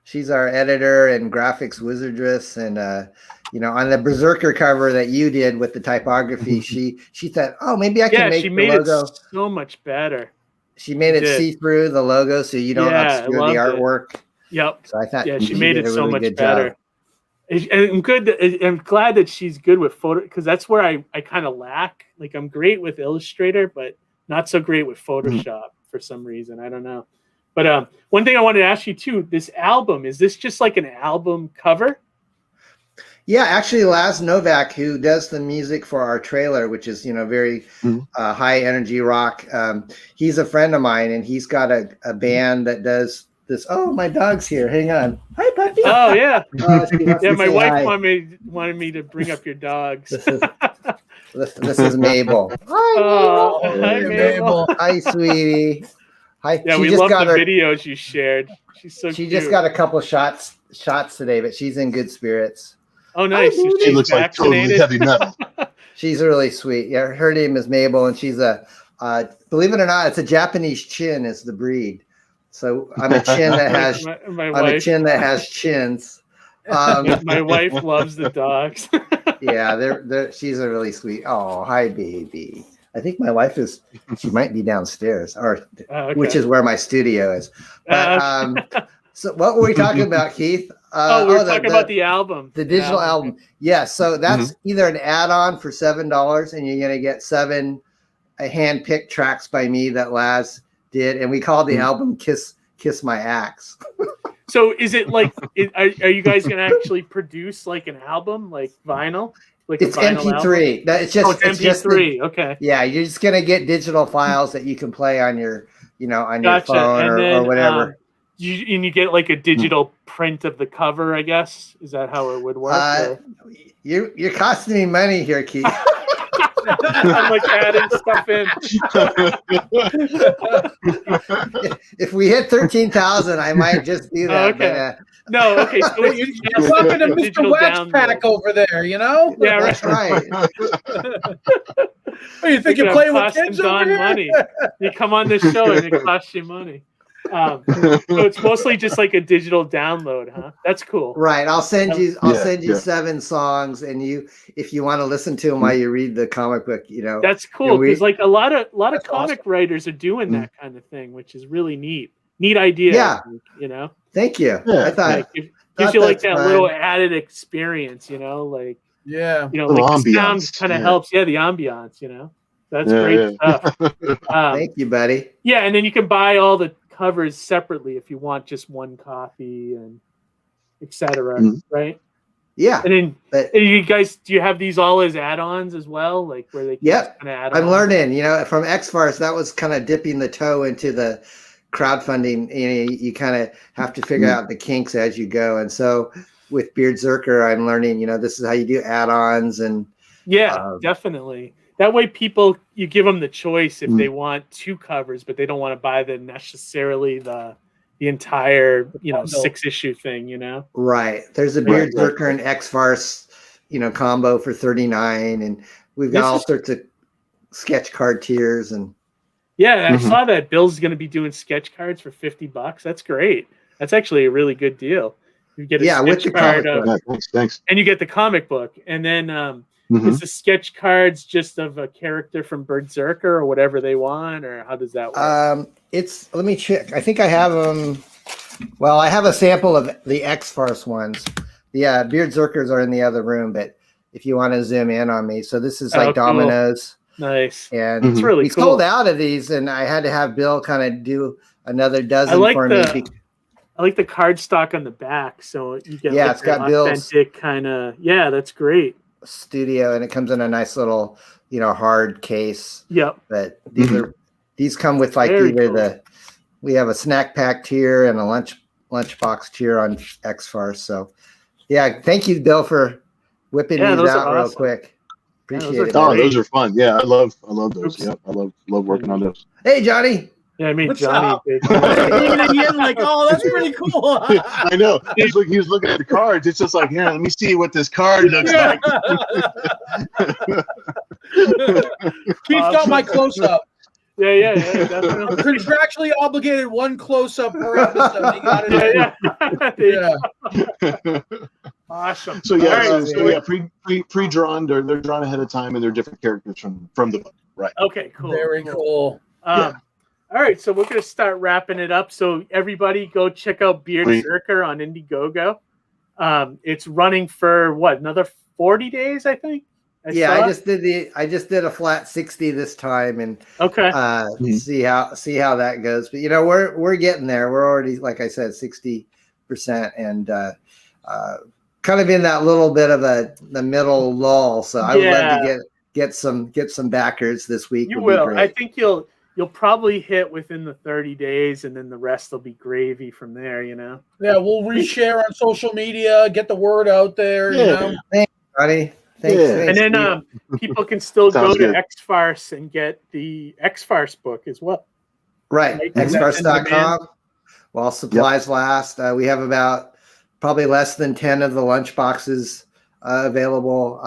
she's our editor and graphics wizardress, and on the BRZRKR cover that you did with the typography, she thought, maybe I can make the logo so much better. She made it see through the logo so you don't obscure the artwork. Yep. So I thought she made it so much better. And I'm glad that she's good with photo, because that's where I kind of lack. I'm great with Illustrator, but not so great with Photoshop for some reason. I don't know. But one thing I wanted to ask you too, this album, is this just like an album cover? Yeah, actually Laz Novak, who does the music for our trailer, which is, very high energy rock. He's a friend of mine, and he's got a band that does this. Oh, my dog's here. Hang on. Hi, puppy. Oh, yeah. My wife wanted me to bring up your dogs. This is Mabel. Hi, Mabel. Hi, sweetie. Hi. Yeah, we love the videos you shared. She's so cute. She just got a couple shots today, but she's in good spirits. Oh, nice. She looks like totally heavy metal. She's really sweet. Yeah, her name is Mabel, and she's believe it or not, it's a Japanese chin is the breed. So I'm a chin that has a chin that has chins. My wife loves the dogs. Yeah, she's a really sweet. Oh, hi, baby. I think my wife she might be downstairs, which is where my studio is. But, so what were we talking about, Keith? we're talking about the album. The digital album. Yeah, so that's either an add-on for $7 and you're going to get 7 hand-picked tracks by me that Laz did. And we called the album Kiss My Axe. So is it like, are you guys going to actually produce like an album, like vinyl? Like it's MP3. No, it's MP3. just Okay. Yeah, you're just going to get digital files that you can play on your, on your phone or whatever. You get like a digital print of the cover, I guess. Is that how it would work? You're costing me money here, Keith. I'm like adding stuff in. If we hit 13,000, I might just do that. Okay. No, okay. So you're talking to Mr. Westpack over there, Yeah, that's right. You think you're playing with kids over here? Money. You come on this show and it costs you money. So it's mostly just like a digital download, huh? That's cool. Right. I'll send you 7 songs, and if you want to listen to them while you read the comic book, That's cool because like a lot of comic writers are doing that kind of thing, which is really neat. Neat idea. Yeah. Thank you. Yeah. I thought it gives you like that little added experience, like like the sound kind of helps. Yeah, the ambiance, That's great stuff. Thank you, buddy. Yeah, and then you can buy all the covers separately if you want just one copy and etc. Right? Yeah. And then you guys, do you have these all as add-ons as well, like where they can kind of add on? Mm-hmm. I'm learning. From X-Farce, that was kind of dipping the toe into the crowdfunding. You kind of have to figure out the kinks as you go. And so with BRZRKR, I'm learning. This is how you do add-ons and definitely. That way, you give them the choice if they want 2 covers, but they don't want to buy necessarily the entire 6-issue thing. Right. There's a BRZRKR and X-Farce combo for $39, and we've got all sorts of sketch card tiers and. Yeah, I saw that Bill's going to be doing sketch cards for $50. That's great. That's actually a really good deal. You get a sketch with the card, comic book. Thanks. And you get the comic book, and then. Is the sketch cards just of a character from BRZRKR or whatever they want, or how does that work? Let me check. I think I have them. Well, I have a sample of the X-Farce ones. Yeah, BRZRKRs are in the other room, but if you want to zoom in on me, so this is like dominoes. Cool. Nice. And it's really we cool. sold out of these, and I had to have Bill kind of do another dozen for me. I like the card stock on the back, so you get it's got Bill's authentic kind of. Yeah, that's great. Studio, and it comes in a nice little hard case. Yep. But these come with like we have a snack pack tier and a lunchbox tier on X-Farce. So thank you, Bill, for whipping these out real quick. Appreciate it. Oh, those are fun. Yeah, I love those. Yep, I love working on those. Hey, Johnny. Yeah, I mean, what's Johnny. up? Like, oh, that's pretty cool. I know. He was looking at the cards. It's just like, let me see what this card looks like. Keith got my close-up. Yeah, definitely. Contractually obligated 1 close-up per episode. You got it. Yeah. Awesome. So pre-drawn. They're drawn ahead of time, and they're different characters from the book. Right. Okay. Cool. Very cool. All right, so we're going to start wrapping it up. So everybody go check out BRZRKR on Indiegogo. It's running for another 40 days, I think. I just did a flat 60 this time, and see how that goes. But we're getting there. We're already, like I said, 60%, and kind of in that little bit of the middle lull. So I would love to get some backers this week. You will. I think you'll probably hit within the 30 days, and then the rest will be gravy from there, Yeah, we'll reshare on social media, get the word out there, Thanks, buddy. Thanks. And then people can still go to X-Farce and get the X-Farce book as well. Right, xfarce.com. While supplies last. We have about probably less than 10 of the lunch boxes available.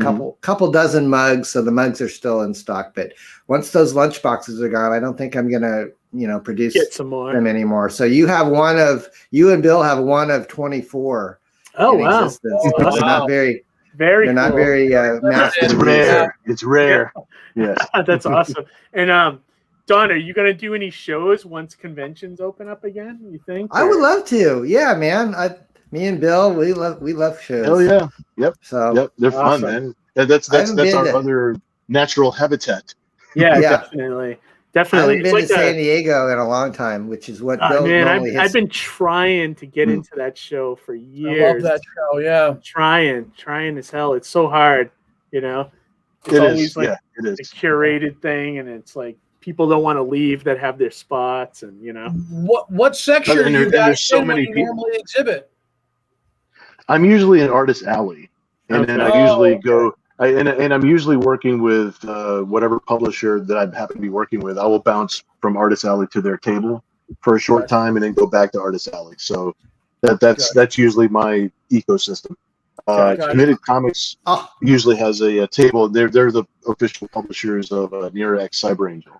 Couple dozen mugs, so the mugs are still in stock. But once those lunch boxes are gone, I don't think I'm gonna, produce them anymore. So you and Bill have one of 24. Oh wow! Existence. They're not very mass. It's rare. It's rare. Yeah. That's awesome. And Don, are you gonna do any shows once conventions open up again? You think? I would love to. Yeah, man. Me and Bill, we love shows. Hell yeah. Yep. So Yep. They're fun, awesome. man. That's I haven't our been to- other natural habitat. Yeah, Yeah. definitely. I Definitely. haven't been to San Diego in a long time, which is what Bill Man, normally I've hits. been trying to get into that show for years. I love that show. Yeah. Trying as hell. It's so hard, you know. It's It always is. like Yeah, it a is. curated thing, and it's like people don't want to leave that have their spots, and you know. What section And are you there's guys so in when many you people. normally exhibit? I'm usually in Artist Alley, and then Okay. I usually go. And I'm usually working with whatever publisher that I happen to be working with. I will bounce from Artist Alley to their table for a short time, and then go back to Artist Alley. So that's usually my ecosystem. Gotcha. Committed Comics Oh. usually has a table. They're the official publishers of Near X Cyber Angel.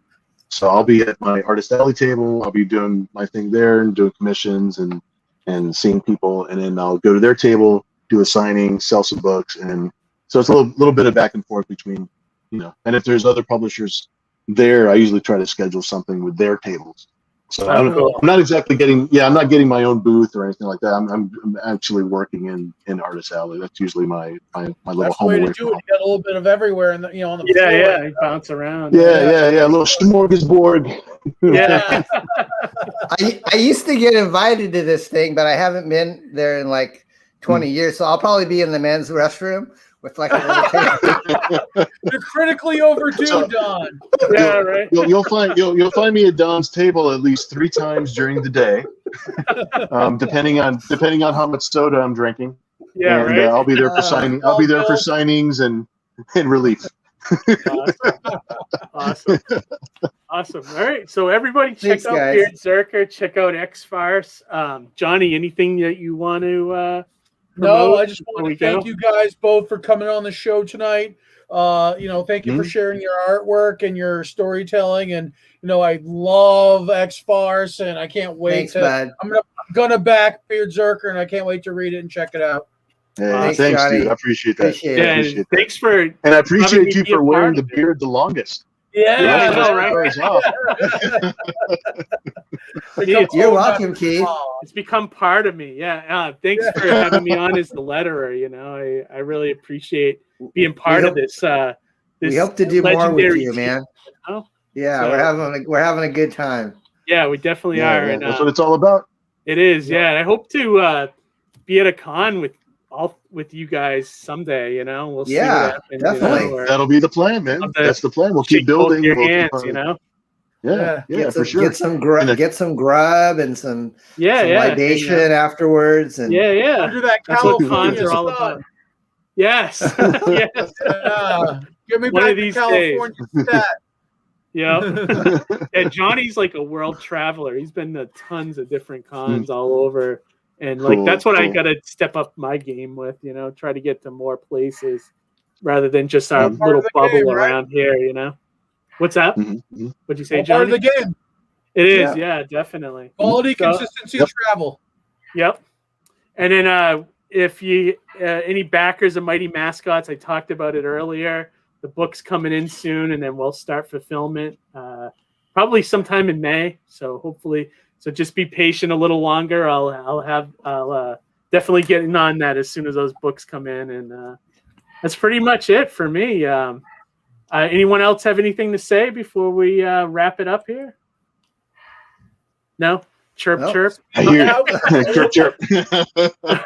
So I'll be at my Artist Alley table. I'll be doing my thing there and doing commissions and seeing people, and then I'll go to their table, do a signing, sell some books, and so it's a little bit of back and forth between, you know. And if there's other publishers there, I usually try to schedule something with their tables. So I'm not exactly getting, I'm not getting my own booth or anything like that. I'm actually working in Artist Alley. That's usually my little That's the home way away to do from it. home. You got a little bit of everywhere, on the floor. You bounce around. Yeah, a little smorgasbord. Yeah. I used to get invited to this thing, but I haven't been there in like 20 years. So I'll probably be in the men's restroom with like a little table. You're critically overdue, So- Don. Yeah, right. You'll find me at Don's table at least 3 times during the day, depending on how much soda I'm drinking. Yeah, And right. I'll be there for signing. I'll be there for signings and relief. Awesome. Awesome. All right. So everybody check Thanks, out guys. Beardzzerker, check out X-Farce. Johnny, anything that you want to No, promote I just before want we to thank go? you guys both for coming on the show tonight. Thank you for sharing your artwork and your storytelling. And I love X-Farce, and I can't wait Thanks, bud. I'm gonna back Beardzzerker, and I can't wait to read it and check it out. Hey, Thanks, thanks, Johnny. dude. I appreciate that. Appreciate it. Yeah, appreciate and that. thanks for And I having appreciate me you be a for part wearing the of it. beard the longest. Yeah, I know, right? Wears off. You're welcome, Keith. It's become part of me. Yeah. Thanks for having me on as the letterer. I really appreciate being part of this. We hope to do more with legendary you, man. team. Yeah, So- we're having a good time. Yeah, we definitely are. Yeah, And that's what it's all about. it is. Yeah. I hope to be at a con with you guys someday. We'll see. Yeah, what happens, definitely. or That'll be the plan, man. Of the- That's the plan. We'll shake keep building. both your We'll keep hands. Yeah, Get for some, sure. Get some grub, And get some grub and some Yeah, libation afterwards. And Yeah. Under that That's what California cons are all sun. about. Yes. Yes. Yeah. Give me One back of the these California stat. Yeah. And Johnny's like a world traveler. He's been to tons of different cons all over. And Cool, that's what I cool. got to step up my game with, try to get to more places rather than just our Part little of the bubble game, right? around here. What's that? Mhm. What'd you say, Part of Johnny? the game. It is. Yeah, definitely. Quality, So- consistency, Yep. travel. Yep. And then if you any backers of Mighty Mascots, I talked about it earlier. The book's coming in soon, and then we'll start fulfillment probably sometime in May. So hopefully, just be patient a little longer. I'll definitely get on that as soon as those books come in, and that's pretty much it for me. Anyone else have anything to say before we wrap it up here? No? Chirp, Nope. chirp. I hear chirp, chirp. All Yeah,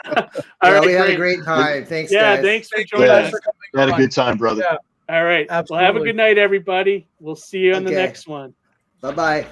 right, we had a great. great time. Thanks, Yeah, guys. thanks for Thank you joining guys us. for coming Had a on. good time, brother. Yeah. All right. Well, have a Absolutely. good night, everybody. We'll see you on the Okay. next one. Bye-bye.